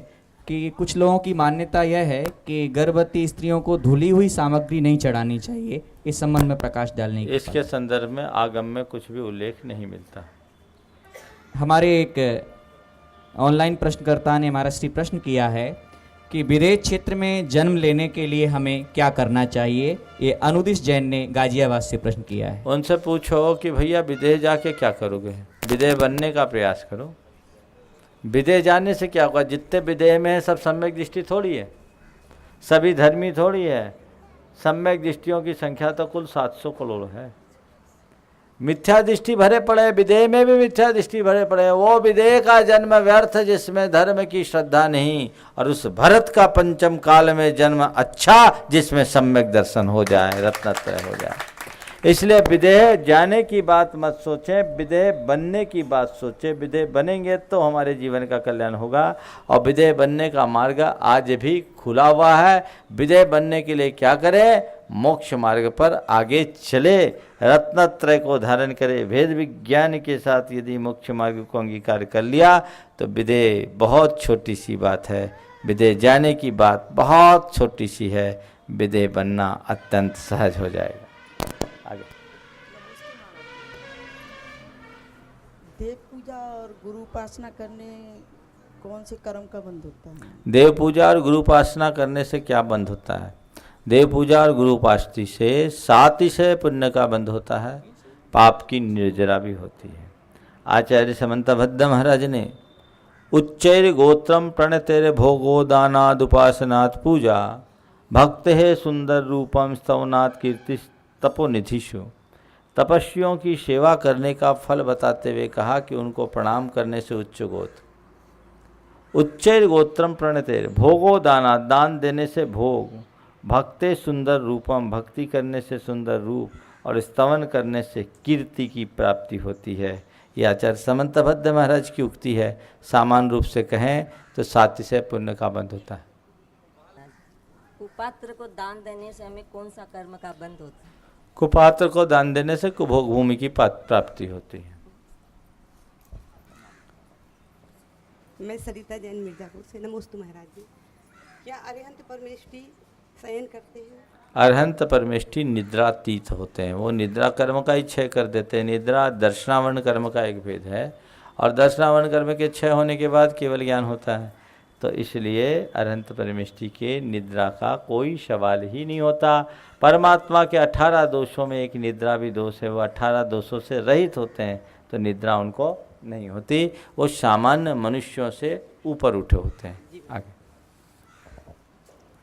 कि कुछ लोगों की मान्यता यह है कि गर्भवती स्त्रियों को धुली हुई सामग्री नहीं चढ़ानी चाहिए, इस संबंध में प्रकाश डालने की। इसके संदर्भ में आगम में कुछ भी उल्लेख नहीं मिलता। हमारे एक ऑनलाइन प्रश्नकर्ता ने महाराष्ट्र प्रश्न किया है कि विदेश क्षेत्र में जन्म लेने के लिए हमें क्या करना चाहिए। ये अनुदिश जैन ने गाजियाबाद से प्रश्न किया है। उनसे पूछो कि भैया विदेश जाके क्या करोगे? विदेह बनने का प्रयास करो। विदेह जाने से क्या होगा? जितने विदेह में है सब सम्यक दृष्टि थोड़ी है, सभी धर्मी थोड़ी है। सम्यक दृष्टियों की संख्या तो कुल 700 करोड़ है। मिथ्या दृष्टि भरे पड़े, विदेह में भी मिथ्या दृष्टि भरे पड़े। वो विदेह का जन्म व्यर्थ जिसमें धर्म की श्रद्धा नहीं, और उस भरत का पंचम काल में जन्म अच्छा जिसमें सम्यक दर्शन हो जाए, रत्नत्रय हो जाए। इसलिए विदेह जाने की बात मत सोचें, विदेह बनने की बात सोचें। विदेह बनेंगे तो हमारे जीवन का कल्याण होगा, और विदेह बनने का मार्ग आज भी खुला हुआ है। विदेह बनने के लिए क्या करें? मोक्ष मार्ग पर आगे चले, रत्नत्रय को धारण करे, भेद विज्ञान के साथ यदि मोक्ष मार्ग को अंगीकार कर लिया तो विदेह बहुत छोटी सी बात है। विदेह जाने की बात बहुत छोटी सी है, विदेह बनना अत्यंत सहज हो जाएगा। आगे देव पूजा और गुरु उपासना करने कौन से कर्म का बंध होता है? देव पूजा और गुरु उपासना करने से क्या बंध होता है? देव पूजा और गुरु उपासना से 7 से पुण्य का बंध होता है, पाप की निर्जरा भी होती है। आचार्य समंतभद्र महाराज ने उच्चैर गोत्रम प्रणतेर भोगो दानाद उपासनात् पूजा भक्त है सुंदर रूपम स्तवनात् कीर्ति तपोनिधिषु, तपस्वियों की सेवा करने का फल बताते हुए कहा कि उनको प्रणाम करने से उच्च गोत्र, उच्चैर गोत्रम प्रणतेर भोगो दाना, दान देने से भोग, भक्ते सुंदर रूपम, भक्ति करने से सुंदर रूप, और स्तवन करने से कीर्ति की प्राप्ति होती है। यह आचार्य समंतभद्र महाराज की उक्ति है। सामान्य रूप से कहें तो 7 से पुण्य का बंध होता है। कुपात्र को दान देने से हमें कौन सा कर्म का बंध होता है? कुपात्र को दान देने से कुभोग भूमि की प्राप्ति होती है। मैं सरिता जैन मिर्जापुर से। नमोस्तु महाराज जी। क्या अरिहंत परमेष्ठी शयन करते हैं? अरहंत परमेष्ठी निद्रातीत होते हैं, वो निद्रा कर्म का ही क्षय कर देते हैं। निद्रा दर्शनावरण कर्म का एक भेद है, और दर्शनावरण कर्म के क्षय होने के बाद केवल ज्ञान होता है। तो इसलिए अरहंत परमेष्ठी के निद्रा का कोई सवाल ही नहीं होता। परमात्मा के 18 दोषों में एक निद्रा भी दोष है, वो 18 दोषों से रहित होते हैं, तो निद्रा उनको नहीं होती। वो सामान्य मनुष्यों से ऊपर उठे होते हैं। आगे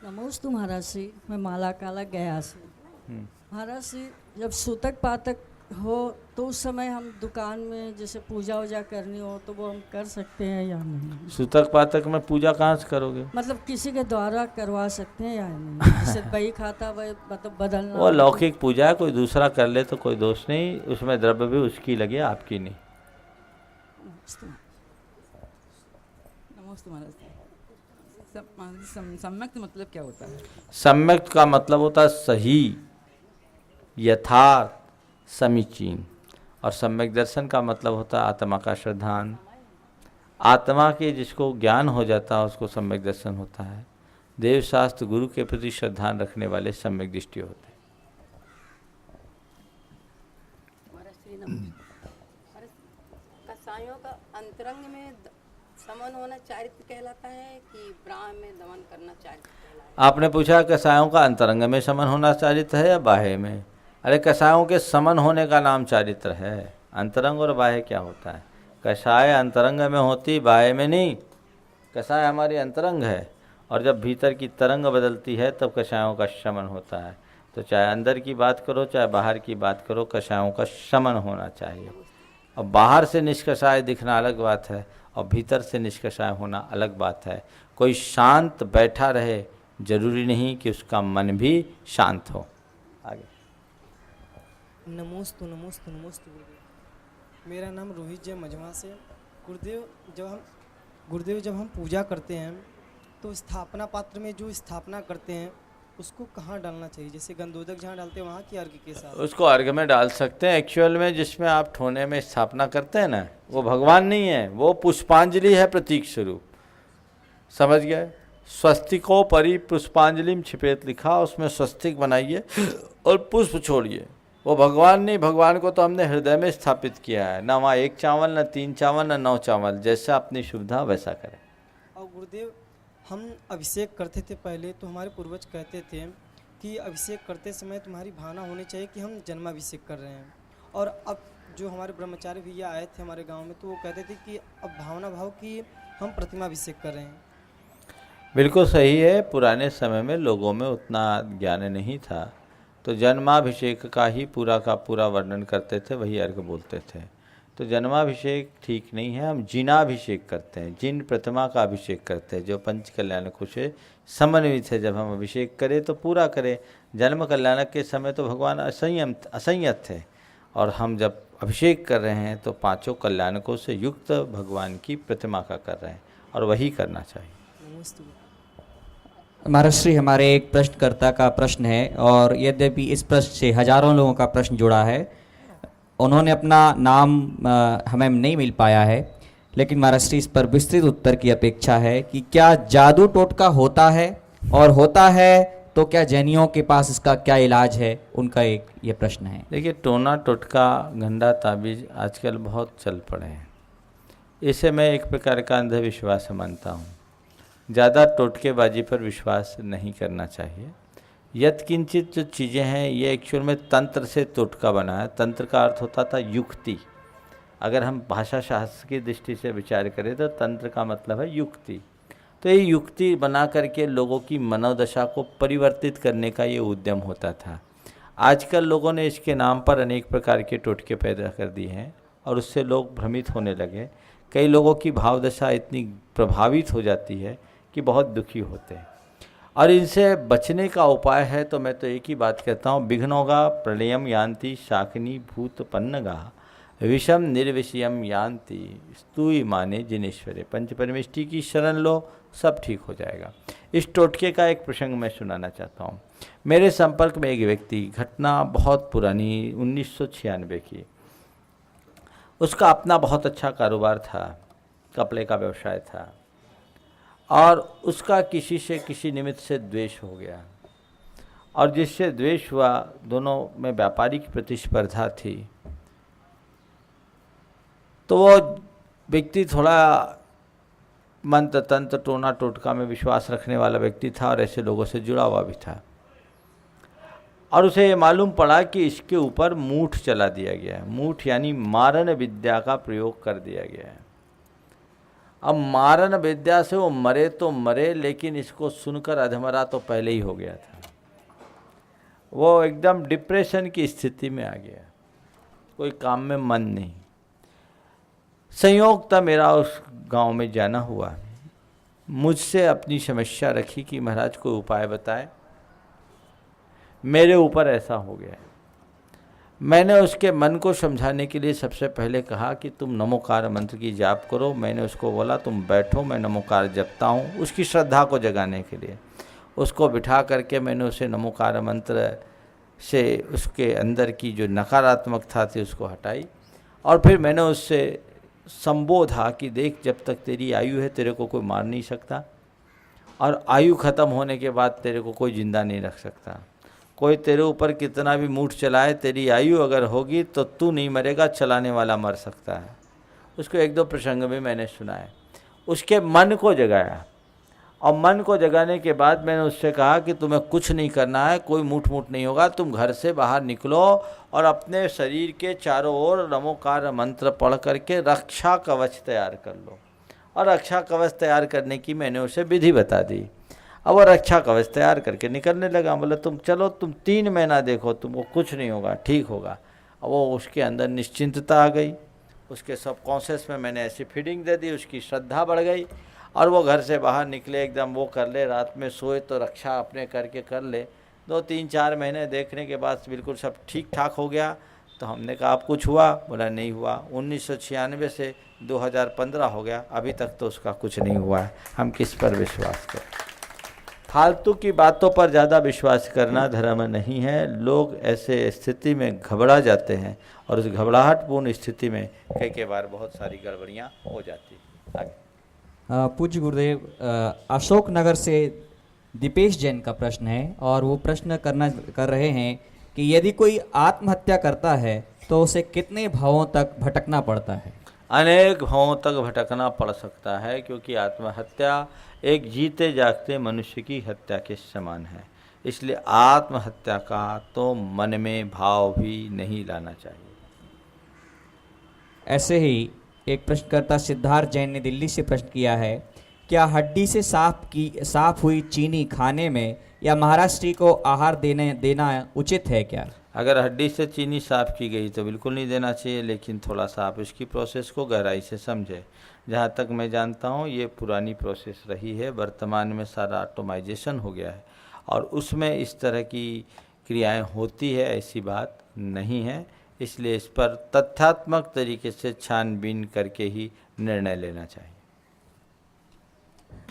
नमोस्तु महाराज श्री, मैं माला काला गया से। महाराज श्री, जब सूतक पातक हो तो उस समय हम दुकान में जैसे पूजा वूजा करनी हो तो वो हम कर सकते हैं या नहीं? सूतक पातक में पूजा कहाँ से करोगे? मतलब किसी के द्वारा करवा सकते हैं या नहीं? जैसे बही खाता वही मतलब बदलना, वो लौकिक पूजा है, कोई दूसरा कर ले तो कोई दोष नहीं, उसमें द्रव्य भी उसकी लगे, आपकी नहीं। नमस्ते महाराज। सम्यक मतलब क्या होता है? सम्यक का मतलब होता है सही, यथार्थ, समीचीन, और सम्यक दर्शन का मतलब होता है आत्मा का श्रद्धान। आत्मा के जिसको ज्ञान हो जाता है उसको सम्यक दर्शन होता है। देव शास्त्र गुरु के प्रति श्रद्धान रखने वाले सम्यक दृष्टि होते हैं। कसायों का अंतरंग में समन होना चारित्र कहलाता है कि ब्राह्म में दमन करना चारित्र कहलाता आपने पूछा कसायों का अंतरंग में समन होना चारित्र है या बाह्य में? अरे कसायों के समन होने का नाम चारित्र है। अंतरंग और बाह्य क्या होता है? कषाय अंतरंग में होती, बाह्य में नहीं। कषाय हमारी अंतरंग है और जब भीतर की तरंग बदलती है तब कषायों का शमन होता है। तो चाहे अंदर की बात करो चाहे बाहर की बात करो, कषायों का शमन होना चाहिए। और बाहर से निष्कषाय दिखना अलग बात है और भीतर से निष्कषाय होना अलग बात है। कोई शांत बैठा रहे, जरूरी नहीं कि उसका मन भी शांत हो। आगे। नमोस्तु नमोस्तु नमोस्तु गुरुदेव। मेरा नाम रोहित जय मजवा से। गुरुदेव जब हम पूजा करते हैं तो स्थापना पात्र में जो स्थापना करते हैं उसको कहाँ डालना चाहिए? जैसे गंधोदक जहाँ डालते हैं वहाँ की अर्घ्य के साथ? उसको अर्घ्य में डाल सकते हैं। एक्चुअल में जिसमें आप ठोने में स्थापना करते हैं ना, वो भगवान नहीं है, वो पुष्पांजलि है, प्रतीक स्वरूप। समझ गए? स्वस्तिको परि पुष्पांजलिम छिपेत लिखा, उसमें स्वस्तिक बनाइए और पुष्प छोड़िए। वो भगवान नहीं, भगवान को तो हमने हृदय में स्थापित किया है। ना वहाँ 1 चावल, ना 3 चावल, ना 9 चावल, जैसा अपनी सुविधा वैसा करें। और गुरुदेव हम अभिषेक करते थे पहले, तो हमारे पूर्वज कहते थे कि अभिषेक करते समय तुम्हारी भावना होनी चाहिए कि हम जन्माभिषेक कर रहे हैं। और अब जो हमारे ब्रह्मचारी भैया आए थे हमारे गांव में, तो वो कहते थे कि अब भावना भाव कि हम प्रतिमाभिषेक कर रहे हैं। बिल्कुल सही है। पुराने समय में लोगों में उतना ज्ञान नहीं था, तो जन्माभिषेक का ही पूरा का पूरा वर्णन करते थे, वही अर्घ बोलते थे। तो जन्माभिषेक ठीक नहीं है, हम जिनाभिषेक करते हैं, जिन प्रतिमा का अभिषेक करते हैं जो पंच कल्याणकों से समन्वित है। जब हम अभिषेक करें तो पूरा करें। जन्म कल्याणक के समय तो भगवान असंयत थे, और हम जब अभिषेक कर रहे हैं तो 5 कल्याणकों से युक्त भगवान की प्रतिमा का कर रहे हैं, और वही करना चाहिए। महाराष्ट्री, हमारे एक प्रश्नकर्ता का प्रश्न है, और यद्यपि इस प्रश्न से हजारों लोगों का प्रश्न जुड़ा है, उन्होंने अपना नाम हमें नहीं मिल पाया है, लेकिन महाराष्ट्री इस पर विस्तृत उत्तर की अपेक्षा है कि क्या जादू टोटका होता है, और होता है तो क्या जैनियों के पास इसका क्या इलाज है? उनका एक ये प्रश्न है। देखिए, टोना टोटका, गंदा ताबीज आजकल बहुत चल पड़े हैं। इसे मैं एक प्रकार का अंधविश्वास मानता हूँ। ज़्यादा टोटकेबाजी पर विश्वास नहीं करना चाहिए। यत्किंचित जो चीज़ें हैं ये एक्चुअल में तंत्र से टोटका बना है। तंत्र का अर्थ होता था युक्ति। अगर हम भाषा शास्त्र की दृष्टि से विचार करें तो तंत्र का मतलब है युक्ति। तो ये युक्ति बना करके लोगों की मनोदशा को परिवर्तित करने का ये उद्यम होता था। आजकल लोगों ने इसके नाम पर अनेक प्रकार के टोटके पैदा कर दिए हैं और उससे लोग भ्रमित होने लगे। कई लोगों की भावदशा इतनी प्रभावित हो जाती है कि बहुत दुखी होते हैं, और इनसे बचने का उपाय है तो मैं तो एक ही बात कहता हूँ, विघ्नोगा प्रलयम यान्ति शाकिनी भूतपन्नगा विषम निर्विषयम यान्ति स्तूय माने जिनेश्वरे। पंच परमेष्टि की शरण लो, सब ठीक हो जाएगा। इस टोटके का एक प्रसंग मैं सुनाना चाहता हूँ। मेरे संपर्क में एक व्यक्ति, घटना बहुत पुरानी 1996 की, उसका अपना बहुत अच्छा कारोबार था, कपड़े का व्यवसाय था, और उसका किसी से किसी निमित्त से द्वेष हो गया, और जिससे द्वेष हुआ दोनों में व्यापारिक प्रतिस्पर्धा थी। तो वो व्यक्ति थोड़ा मंत्र तंत्र टोना टोटका में विश्वास रखने वाला व्यक्ति था और ऐसे लोगों से जुड़ा हुआ भी था, और उसे ये मालूम पड़ा कि इसके ऊपर मूठ चला दिया गया है। मूठ यानी मारन विद्या का प्रयोग कर दिया गया है। अब मारन विद्या से वो मरे तो मरे, लेकिन इसको सुनकर अधमरा तो पहले ही हो गया था। वो एकदम डिप्रेशन की स्थिति में आ गया, कोई काम में मन नहीं। संयोग था मेरा उस गांव में जाना हुआ। मुझसे अपनी समस्या रखी कि महाराज कोई उपाय बताए, मेरे ऊपर ऐसा हो गया। मैंने उसके मन को समझाने के लिए सबसे पहले कहा कि तुम नमोकार मंत्र की जाप करो। मैंने उसको बोला तुम बैठो, मैं नमोकार जपता हूँ, उसकी श्रद्धा को जगाने के लिए। उसको बिठा करके मैंने उसे नमोकार मंत्र से उसके अंदर की जो नकारात्मकता थी उसको हटाई, और फिर मैंने उससे संबोधा कि देख, जब तक तेरी आयु है तेरे को कोई मार नहीं सकता, और आयु ख़त्म होने के बाद तेरे को कोई जिंदा नहीं रख सकता। कोई तेरे ऊपर कितना भी मूठ चलाए, तेरी आयु अगर होगी तो तू नहीं मरेगा, चलाने वाला मर सकता है। उसको 1-2 प्रसंग में मैंने सुनाए। उसके मन को जगाया, और मन को जगाने के बाद मैंने उससे कहा कि तुम्हें कुछ नहीं करना है, कोई मूठ मूठ नहीं होगा, तुम घर से बाहर निकलो और अपने शरीर के चारों ओर नमोकार मंत्र पढ़ करके रक्षा कवच तैयार कर लो। और रक्षा कवच तैयार करने की मैंने उसे विधि बता दी। अब वो रक्षा कवच तैयार करके निकलने लगा। बोले तुम चलो, तुम 3 महीना देखो, तुमको कुछ नहीं होगा, ठीक होगा। अब वो उसके अंदर निश्चिंतता आ गई, उसके सबकॉन्शियस में मैंने ऐसी फीडिंग दे दी, उसकी श्रद्धा बढ़ गई और वो घर से बाहर निकले, एकदम वो कर ले, रात में सोए तो रक्षा अपने करके कर ले। 2-3-4 महीने देखने के बाद बिल्कुल सब ठीक ठाक हो गया। तो हमने कहा आप कुछ हुआ? बोला नहीं हुआ। 1996 से 2015 हो गया, अभी तक तो उसका कुछ नहीं हुआ है। हम किस पर विश्वास करें? फालतू की बातों पर ज़्यादा विश्वास करना धर्म नहीं है। लोग ऐसे स्थिति में घबरा जाते हैं और उस घबराहटपूर्ण स्थिति में कई बार बहुत सारी गड़बड़ियाँ हो जाती हैं। आगे। पूज्य गुरुदेव, अशोक नगर से दीपेश जैन का प्रश्न है और वो प्रश्न कर रहे हैं कि यदि कोई आत्महत्या करता है तो उसे कितने भावों तक भटकना पड़ता है? अनेक भावों तक भटकना पड़ सकता है, क्योंकि आत्महत्या एक जीते जागते मनुष्य की हत्या के समान है। इसलिए आत्महत्या का तो मन में भाव भी नहीं लाना चाहिए। ऐसे ही एक प्रश्नकर्ता सिद्धार्थ जैन ने दिल्ली से प्रश्न किया है, क्या हड्डी से साफ हुई चीनी खाने में या महाराष्ट्री को आहार देना उचित है क्या? अगर हड्डी से चीनी साफ़ की गई तो बिल्कुल नहीं देना चाहिए, लेकिन थोड़ा सा आप इसकी प्रोसेस को गहराई से समझें। जहाँ तक मैं जानता हूँ ये पुरानी प्रोसेस रही है, वर्तमान में सारा ऑटोमाइजेशन हो गया है और उसमें इस तरह की क्रियाएं होती है, ऐसी बात नहीं है। इसलिए इस पर तथ्यात्मक तरीके से छानबीन करके ही निर्णय लेना चाहिए।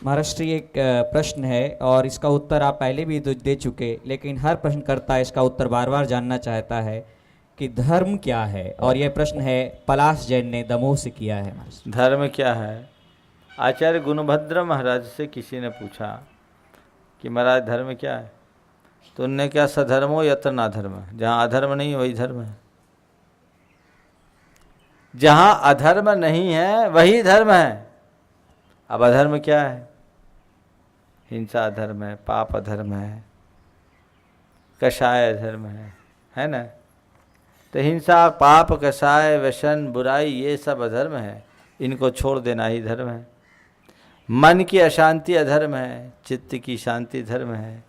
महाराष्ट्री एक प्रश्न है और इसका उत्तर आप पहले भी दे चुके, लेकिन हर प्रश्नकर्ता इसका उत्तर बार बार जानना चाहता है कि धर्म क्या है। और यह प्रश्न है पलाश जैन ने दमोह से किया है। धर्म क्या है? आचार्य गुणभद्र महाराज से किसी ने पूछा कि महाराज धर्म क्या है? तो उनने क्या सधर्म हो यत्र ना धर्म, जहाँ अधर्म नहीं वही धर्म है। जहाँ अधर्म नहीं है वही धर्म है। अब अधर्म क्या है? हिंसा अधर्म है, पाप अधर्म है, कषाय अधर्म है ना? तो हिंसा, पाप, कषाय, व्यसन, बुराई ये सब अधर्म है। इनको छोड़ देना ही धर्म है। मन की अशांति अधर्म है, चित्त की शांति धर्म है।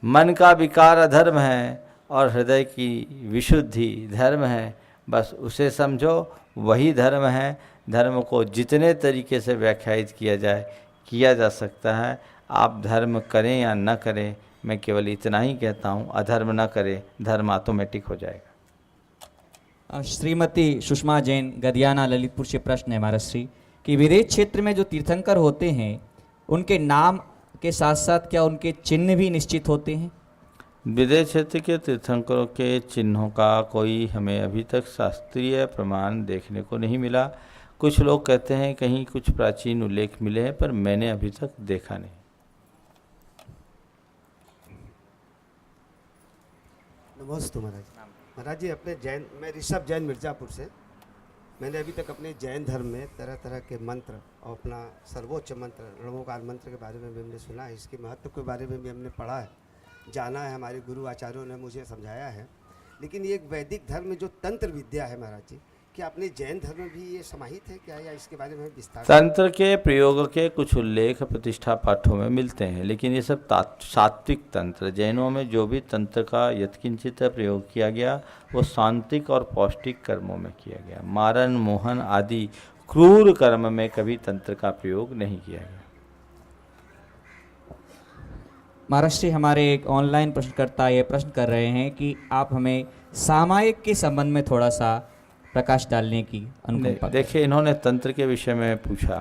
मन का विकार अधर्म है और हृदय की विशुद्धि धर्म है। बस उसे समझो, वही धर्म है। धर्म को जितने तरीके से व्याख्यायित किया जा सकता है। आप धर्म करें या न करें, मैं केवल इतना ही कहता हूँ, अधर्म न करें, धर्म ऑटोमेटिक हो जाएगा। श्रीमती सुषमा जैन गदियाना ललितपुर से प्रश्न है महाराष्ट्री कि विदेश क्षेत्र में जो तीर्थंकर होते हैं उनके नाम के साथ साथ क्या उनके चिन्ह भी निश्चित होते हैं? विदेश क्षेत्र के तीर्थंकरों के चिन्हों का कोई हमें अभी तक शास्त्रीय प्रमाण देखने को नहीं मिला। कुछ लोग कहते हैं कहीं कुछ प्राचीन उल्लेख मिले हैं, पर मैंने अभी तक देखा नहीं। नमस्ते महाराज। महाराज जी, अपने जैन, मैं ऋषभ जैन मिर्ज़ापुर से, मैंने अभी तक अपने जैन धर्म में तरह तरह के मंत्र और अपना सर्वोच्च मंत्र रणोकार मंत्र के बारे में भी हमने सुना है, इसके महत्व के बारे में भी हमने पढ़ा है, जाना है, हमारे गुरु आचार्यों ने मुझे समझाया है। लेकिन ये एक वैदिक धर्म में जो तंत्र विद्या है महाराज जी, क्या अपने जैन धर्म में भी ये समाहित है क्या, या इसके बारे में विस्तार? तंत्र के प्रयोग के कुछ उल्लेख प्रतिष्ठा पाठों में मिलते हैं, लेकिन ये सब सात्विक तंत्र। जैनों में जो भी तंत्र का यत्किंचित प्रयोग किया गया वो सांत्विक और पौष्टिक कर्मों में किया गया। मारण, मोहन आदि क्रूर कर्म में कभी तंत्र का प्रयोग नहीं किया गया। महाराष्ट्री हमारे एक ऑनलाइन प्रश्नकर्ता ये प्रश्न कर रहे हैं कि आप हमें सामायिक के संबंध में थोड़ा सा प्रकाश डालने की अनुकंपा। देखिए, इन्होंने तंत्र के विषय में पूछा।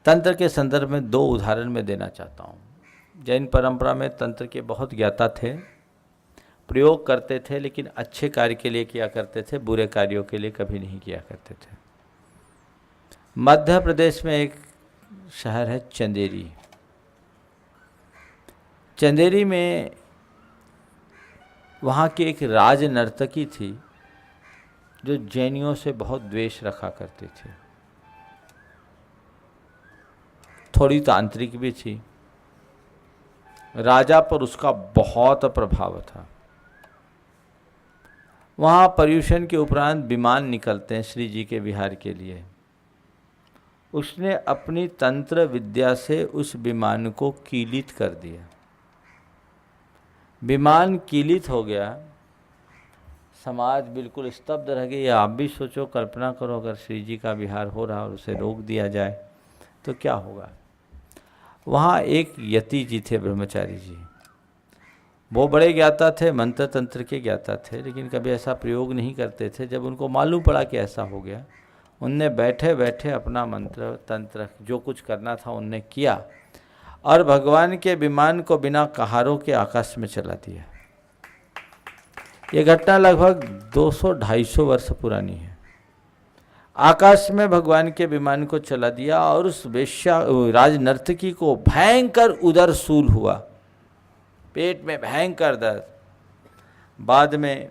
तंत्र के संदर्भ में 2 उदाहरण मैं देना चाहता हूँ। जैन परंपरा में तंत्र के बहुत ज्ञाता थे, प्रयोग करते थे, लेकिन अच्छे कार्य के लिए किया करते थे, बुरे कार्यों के लिए कभी नहीं किया करते थे। मध्य प्रदेश में एक शहर है चंदेरी। चंदेरी में वहाँ की एक राज नर्तकी थी जो जैनियों से बहुत द्वेष रखा करती थी। थोड़ी तांत्रिक भी थी। राजा पर उसका बहुत प्रभाव था। वहाँ पर्यूषण के उपरांत विमान निकलते हैं श्री जी के विहार के लिए। उसने अपनी तंत्र विद्या से उस विमान को कीलित कर दिया। विमान कीलित हो गया, समाज बिल्कुल स्तब्ध रह गई। आप भी सोचो, कल्पना करो, अगर श्री जी का विहार हो रहा और उसे रोक दिया जाए तो क्या होगा। वहाँ एक यति जी थे, ब्रह्मचारी जी। वो बड़े ज्ञाता थे, मंत्र तंत्र के ज्ञाता थे, लेकिन कभी ऐसा प्रयोग नहीं करते थे। जब उनको मालूम पड़ा कि ऐसा हो गया, उनने बैठे बैठे अपना मंत्र तंत्र जो कुछ करना था उनने किया और भगवान के विमान को बिना कहारों के आकाश में चला दिया। ये घटना लगभग 200-250 वर्ष पुरानी है। आकाश में भगवान के विमान को चला दिया और उस वेश्या राज नर्तकी को भयंकर उदर शूल हुआ, पेट में भयंकर दर्द। बाद में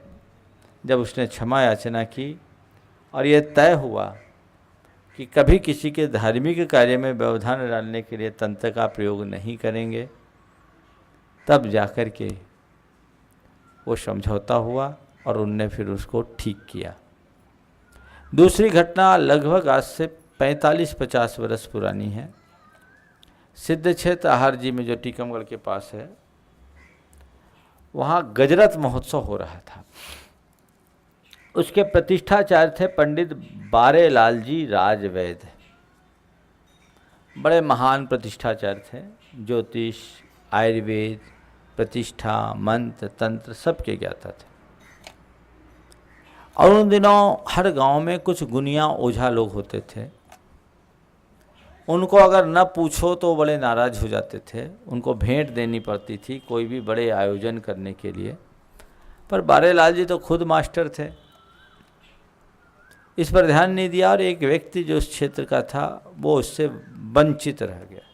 जब उसने क्षमा याचना की और ये तय हुआ कि कभी किसी के धार्मिक कार्य में व्यवधान डालने के लिए तंत्र का प्रयोग नहीं करेंगे, तब जाकर के वो समझौता हुआ और उनने फिर उसको ठीक किया। दूसरी घटना लगभग आज से 45-50 वर्ष पुरानी है। सिद्ध क्षेत्र आहार जी में जो टीकमगढ़ के पास है, वहाँ गजरत महोत्सव हो रहा था। उसके प्रतिष्ठाचार्य थे पंडित बारेलाल जी राजवैद। बड़े महान प्रतिष्ठाचार्य थे, ज्योतिष, आयुर्वेद, प्रतिष्ठा, मंत्र तंत्र सबके ज्ञाता थे। और उन दिनों हर गांव में कुछ गुनिया ओझा लोग होते थे। उनको अगर न पूछो तो बड़े नाराज हो जाते थे, उनको भेंट देनी पड़ती थी कोई भी बड़े आयोजन करने के लिए। पर बारेलाल जी तो खुद मास्टर थे, इस पर ध्यान नहीं दिया और एक व्यक्ति जो उस क्षेत्र का था वो उससे वंचित रह गया।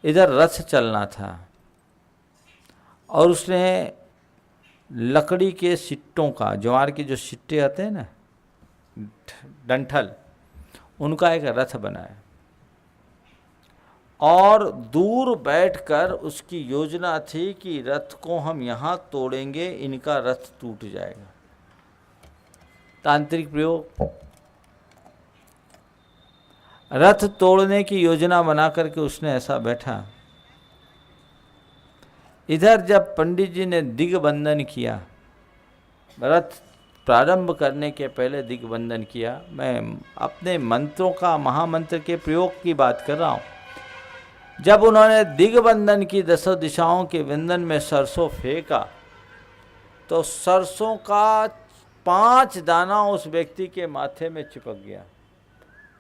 इधर रथ चलना था और उसने लकड़ी के सिट्टों का, ज्वार के जो सिट्टे आते हैं ना, डंठल, उनका एक रथ बनाया और दूर बैठकर उसकी योजना थी कि रथ को हम यहाँ तोड़ेंगे, इनका रथ टूट जाएगा। तांत्रिक प्रयोग। रथ तोड़ने की योजना बना करके उसने ऐसा बैठा। इधर जब पंडित जी ने दिग्बंधन किया, रथ प्रारंभ करने के पहले दिग्बंधन किया, मैं अपने मंत्रों का, महामंत्र के प्रयोग की बात कर रहा हूँ। जब उन्होंने दिग्बंधन की 10 दिशाओं के बंधन में सरसों फेंका तो सरसों का 5 दाना उस व्यक्ति के माथे में चिपक गया,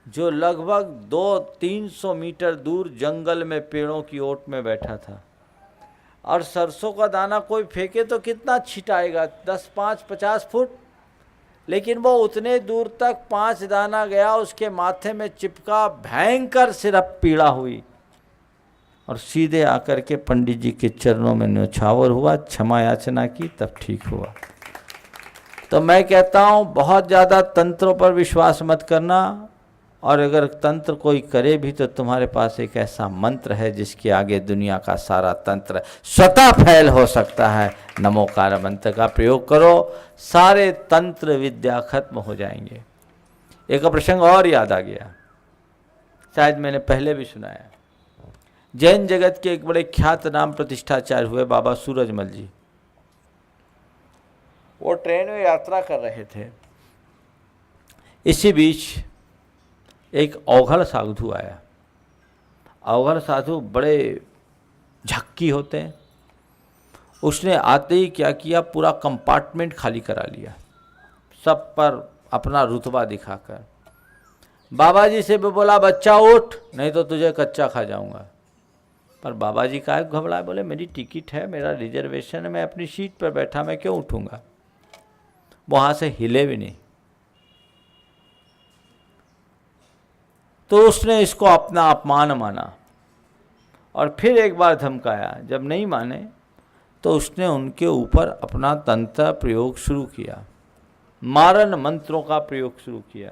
जो लगभग 200-300 मीटर दूर जंगल में पेड़ों की ओट में बैठा था। और सरसों का दाना कोई फेंके तो कितना छिटाएगा, 10-5-50 फुट, लेकिन वो उतने दूर तक 5 दाना गया, उसके माथे में चिपका, भयंकर सिरप पीड़ा हुई और सीधे आकर के पंडित जी के चरणों में न्योछावर हुआ, क्षमा याचना की, तब ठीक हुआ। तो मैं कहता हूँ बहुत ज़्यादा तंत्रों पर विश्वास मत करना, और अगर तंत्र कोई करे भी तो तुम्हारे पास एक ऐसा मंत्र है जिसके आगे दुनिया का सारा तंत्र स्वतः फैल हो सकता है। नमोकार मंत्र का प्रयोग करो, सारे तंत्र विद्या खत्म हो जाएंगे। एक प्रसंग और याद आ गया, शायद मैंने पहले भी सुनाया। जैन जगत के एक बड़े ख्यात नाम प्रतिष्ठाचार्य हुए बाबा सूरजमल जी। वो ट्रेन में यात्रा कर रहे थे। इसी बीच एक अवघड़ साधु आया। अवघड़ साधु बड़े झक्की होते हैं। उसने आते ही क्या किया, पूरा कंपार्टमेंट खाली करा लिया, सब पर अपना रुतबा दिखाकर। बाबा जी से भी बोला, बच्चा उठ, नहीं तो तुझे कच्चा खा जाऊंगा। पर बाबा जी काहे घबराए, बोले मेरी टिकट है, मेरा रिजर्वेशन है, मैं अपनी सीट पर बैठा, मैं क्यों उठूंगा। वहाँ से हिले भी नहीं। तो उसने इसको अपना अपमान माना और फिर एक बार धमकाया। जब नहीं माने तो उसने उनके ऊपर अपना तंत्र प्रयोग शुरू किया, मारण मंत्रों का प्रयोग शुरू किया।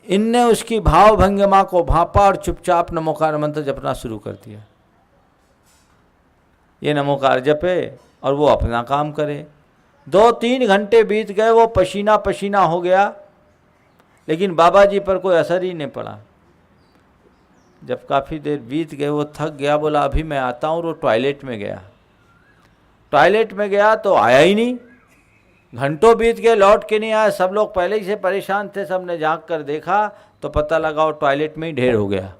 इनने उसकी भाव भंगिमा को भापा और चुपचाप नमोकार मंत्र जपना शुरू कर दिया। ये नमोकार जपे और वो अपना काम करे। 2-3 घंटे बीत गए, वो पसीना पसीना हो गया, लेकिन बाबा जी पर कोई असर ही नहीं पड़ा। जब काफ़ी देर बीत गए, वो थक गया, बोला अभी मैं आता हूँ। वो टॉयलेट में गया। टॉयलेट में गया तो आया ही नहीं। घंटों बीत गए, लौट के नहीं आया। सब लोग पहले ही से परेशान थे, सब ने जाग कर देखा तो पता लगा वो टॉयलेट में ही ढेर हो गया।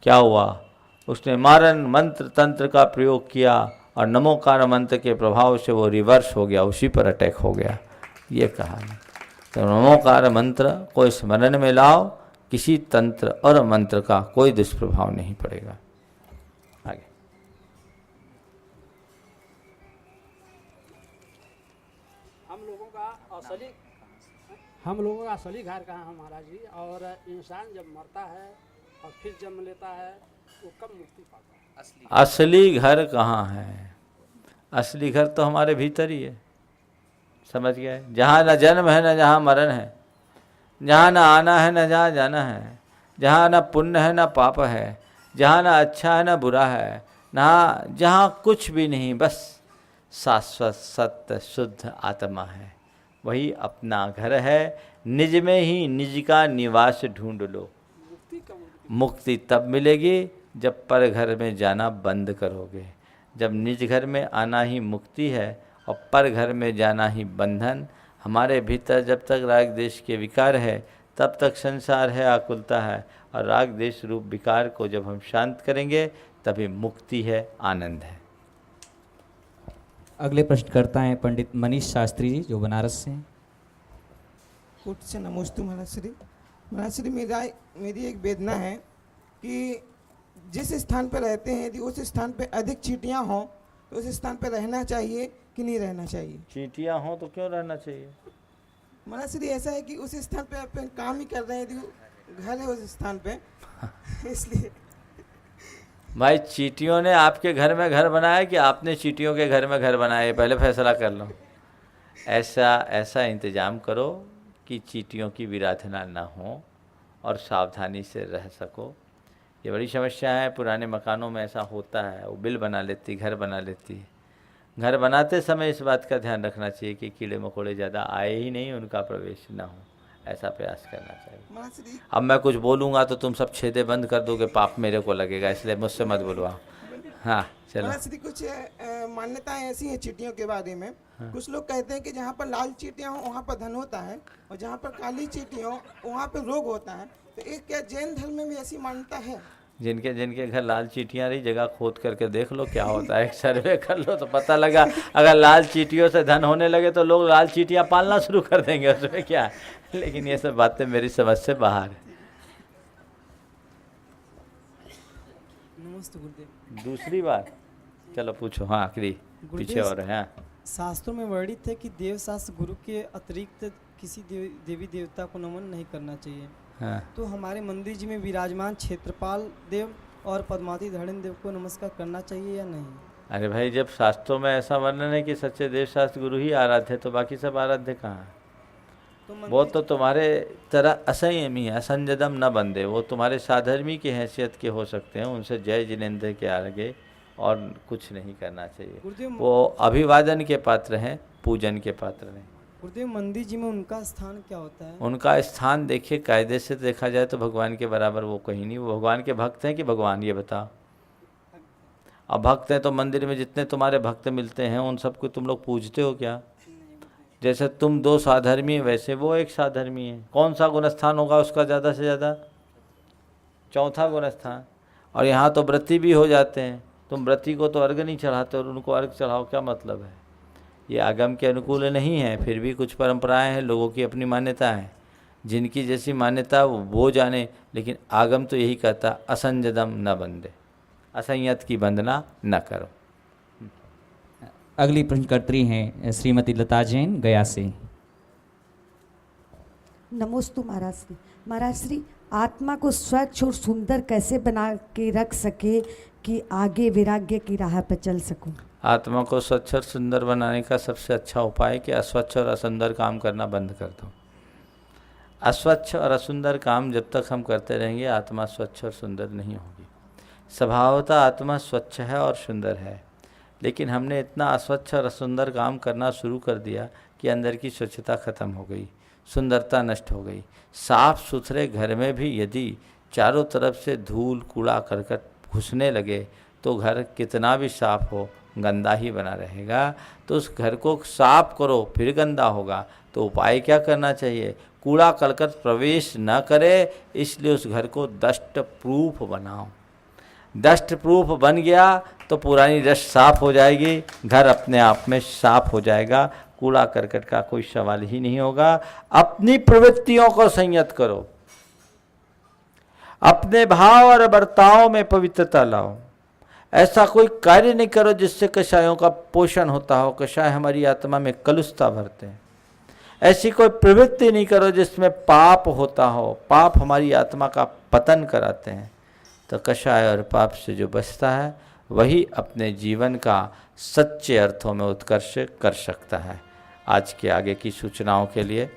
क्या हुआ? उसने मारन मंत्र तंत्र का प्रयोग किया और नमोकार मंत्र के प्रभाव से वो रिवर्स हो गया, उसी पर अटैक हो गया। ये कहानी। तो नमोकार मंत्र को स्मरण में लाओ, किसी तंत्र और मंत्र का कोई दुष्प्रभाव नहीं पड़ेगा। आगे। हम लोगों का असली घर कहाँ है महाराज जी? और इंसान जब मरता है और फिर जन्म लेता है वो कब मुक्ति पाता है? असली घर कहाँ है? असली घर तो हमारे भीतर ही है, समझ गए? जहाँ न जन्म है न जहाँ मरण है, जहाँ न आना है न जहाँ जाना है, जहाँ न पुण्य है न पाप है, जहाँ न अच्छा है न बुरा है, न जहाँ कुछ भी नहीं, बस शाश्वत सत्य शुद्ध आत्मा है, वही अपना घर है। निज में ही निज का निवास ढूंढ लो। मुक्ति तब मिलेगी जब पर घर में जाना बंद करोगे। जब निज घर में आना ही मुक्ति है और पर घर में जाना ही बंधन। हमारे भीतर जब तक राग देश के विकार है तब तक संसार है, आकुलता है, और राग देश रूप विकार को जब हम शांत करेंगे तभी मुक्ति है, आनंद है। अगले प्रश्नकर्ता हैं पंडित मनीष शास्त्री जी, जो बनारस से हैं। कोट से नमोस्तु महाराज श्री। महाराज श्री, मेरी एक वेदना है कि जिस स्थान पर रहते हैं यदि उस स्थान पर अधिक चींटियां हों तो उस स्थान पर रहना चाहिए कि नहीं रहना चाहिए? चींटियां हों तो क्यों रहना चाहिए? महाराज श्री, ऐसा है कि उस स्थान पे अपन काम ही कर रहे हैं, यदि घर है उस स्थान पे इसलिए। भाई, चींटियों ने आपके घर में घर बनाया कि आपने चींटियों के घर में घर बनाया? पहले फैसला कर लो। ऐसा इंतजाम करो कि चींटियों की विराधना ना हो और सावधानी से रह सको। ये बड़ी समस्या है, पुराने मकानों में ऐसा होता है, वो बिल बना लेती, घर बना लेती है। घर बनाते समय इस बात का ध्यान रखना चाहिए कि कीड़े मकोड़े ज़्यादा आए ही नहीं, उनका प्रवेश ना हो, ऐसा प्रयास करना चाहिए। अब मैं कुछ बोलूँगा तो तुम सब छेदे बंद कर दोगे, पाप मेरे को लगेगा, इसलिए मुझसे मत बुलवाओ। हाँ चलो। कुछ मान्यताएं ऐसी हैं चींटियों के बारे में। कुछ लोग कहते हैं कि जहाँ पर लाल चींटियाँ हों वहाँ पर धन होता है, और जहाँ पर काली चींटियाँ हों वहाँ पर रोग होता है। तो एक क्या जैन धर्म में भी ऐसी मान्यता है? जिनके घर लाल चींटियाँ रही, जगह खोद करके देख लो क्या होता है, एक सर्वे कर लो तो पता लगा। अगर लाल चींटियों से धन होने लगे तो लोग लाल चींटियाँ पालना शुरू कर देंगे, उसमें क्या है। लेकिन ये सब बातें मेरी समझ से बाहर है। नमस्ते गुरुदेव। दूसरी बात, चलो पूछो। हाँ आखिरी पीछे और है। हाँ, शास्त्रों में वर्णित है कि देव शास्त्र गुरु के अतिरिक्त किसी देवी देवता को नमन नहीं करना चाहिए। हाँ। तो हमारे मंदिर जी में विराजमान क्षेत्रपाल देव और पद्मावती धरण देव को नमस्कार करना चाहिए या नहीं? अरे भाई, जब शास्त्रों में ऐसा वर्णन है कि सच्चे देव शास्त्र गुरु ही आराध्य है तो बाकी सब आराध्य कहाँ है? वो तो तुम्हारे तरह असंयमी है, असंजदम न बंदे। वो तुम्हारे साधर्मी की हैसियत के हो सकते हैं, उनसे जय जिनेंद्र के आगे और कुछ नहीं करना चाहिए। वो अभिवादन के पात्र हैं, पूजन के पात्र नहीं। गुरुदेव, मंदिर जी में उनका स्थान क्या होता है? उनका स्थान देखिए, कायदे से देखा जाए तो भगवान के बराबर वो कहीं नहीं। वो भगवान के भक्त हैं कि भगवान, ये बताओ। अब भक्त हैं तो मंदिर में जितने तुम्हारे भक्त मिलते हैं उन सबको तुम लोग पूजते हो क्या? जैसे तुम दो साधर्मी हैं वैसे वो एक साधर्मी है। कौन सा गुणस्थान होगा उसका ज़्यादा से ज़्यादा? चौथा गुणस्थान। और यहाँ तो व्रती भी हो जाते हैं। तुम व्रती को तो अर्घ नहीं चढ़ाते और उनको अर्घ चढ़ाओ, क्या मतलब है? ये आगम के अनुकूल नहीं है। फिर भी कुछ परंपराएं हैं, लोगों की अपनी मान्यता है, जिनकी जैसी मान्यता वो जाने। लेकिन आगम तो यही कहता, असंजदम न बंदे, असंयत की वंदना न करो। अगली प्रश्नकर्त्री हैं श्रीमती लता जैन, गया से। नमोस्तु महाराज श्री। महाराज श्री, आत्मा को स्वच्छ और सुंदर कैसे बना के रख सके कि आगे वैराग्य की राह पर चल सकूं? आत्मा को स्वच्छ और सुंदर बनाने का सबसे अच्छा उपाय है कि अस्वच्छ और असुंदर काम करना बंद कर दो। अस्वच्छ और असुंदर काम जब तक हम करते रहेंगे आत्मा स्वच्छ और सुंदर नहीं होगी। स्वभावतः आत्मा स्वच्छ है और सुंदर है, लेकिन हमने इतना अस्वच्छ और असुंदर काम करना शुरू कर दिया कि अंदर की स्वच्छता खत्म हो गई, सुंदरता नष्ट हो गई। साफ सुथरे घर में भी यदि चारों तरफ से धूल कूड़ा करकट घुसने लगे तो घर कितना भी साफ हो गंदा ही बना रहेगा। तो उस घर को साफ करो फिर गंदा होगा, तो उपाय क्या करना चाहिए? कूड़ा करकट प्रवेश न करे, इसलिए उस घर को डस्ट प्रूफ बनाओ। डस्ट प्रूफ बन गया तो पुरानी डस्ट साफ हो जाएगी, घर अपने आप में साफ हो जाएगा, कूड़ा करकट का कोई सवाल ही नहीं होगा। अपनी प्रवृत्तियों को संयत करो, अपने भाव और बर्ताव में पवित्रता लाओ। ऐसा कोई कार्य नहीं करो जिससे कषायों का पोषण होता हो। कषाय हमारी आत्मा में कलुषता भरते हैं। ऐसी कोई प्रवृत्ति नहीं करो जिसमें पाप होता हो, पाप हमारी आत्मा का पतन कराते हैं। तो कषाय और पाप से जो बचता है वही अपने जीवन का सच्चे अर्थों में उत्कर्ष कर सकता है। आज के आगे की सूचनाओं के लिए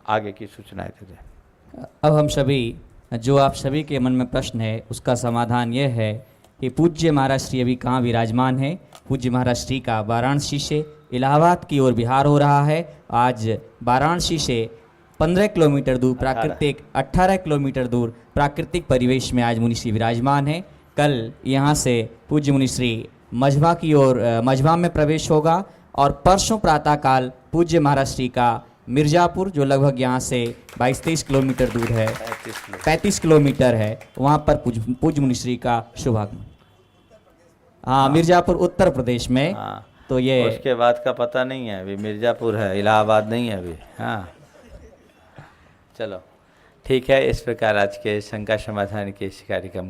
आगे की सूचनाएं दे दें। अब हम सभी, जो आप सभी के मन में प्रश्न है उसका समाधान यह है कि पूज्य महाराज श्री अभी कहाँ विराजमान है। पूज्य महाराज श्री का वाराणसी से इलाहाबाद की ओर विहार हो रहा है। आज वाराणसी से 15 किलोमीटर दूर प्राकृतिक 18 किलोमीटर दूर प्राकृतिक परिवेश में आज मुनिश्री विराजमान है। कल यहाँ से पूज्य मुनिश्री मझवा की ओर मझवा में प्रवेश होगा और परसों प्रातःकाल पूज्य महाराज श्री का मिर्ज़ापुर, जो लगभग यहाँ से 22-23 किलोमीटर दूर है, 35 किलोमीटर है, वहाँ पर पूज्य मुनिश्री का शुभागमन। हाँ, मिर्ज़ापुर उत्तर प्रदेश में। हाँ, तो ये उसके बाद का पता नहीं है, अभी मिर्ज़ापुर है, इलाहाबाद नहीं है अभी। हाँ चलो ठीक है। इस प्रकार आज के शंका समाधान के इस कार्यक्रम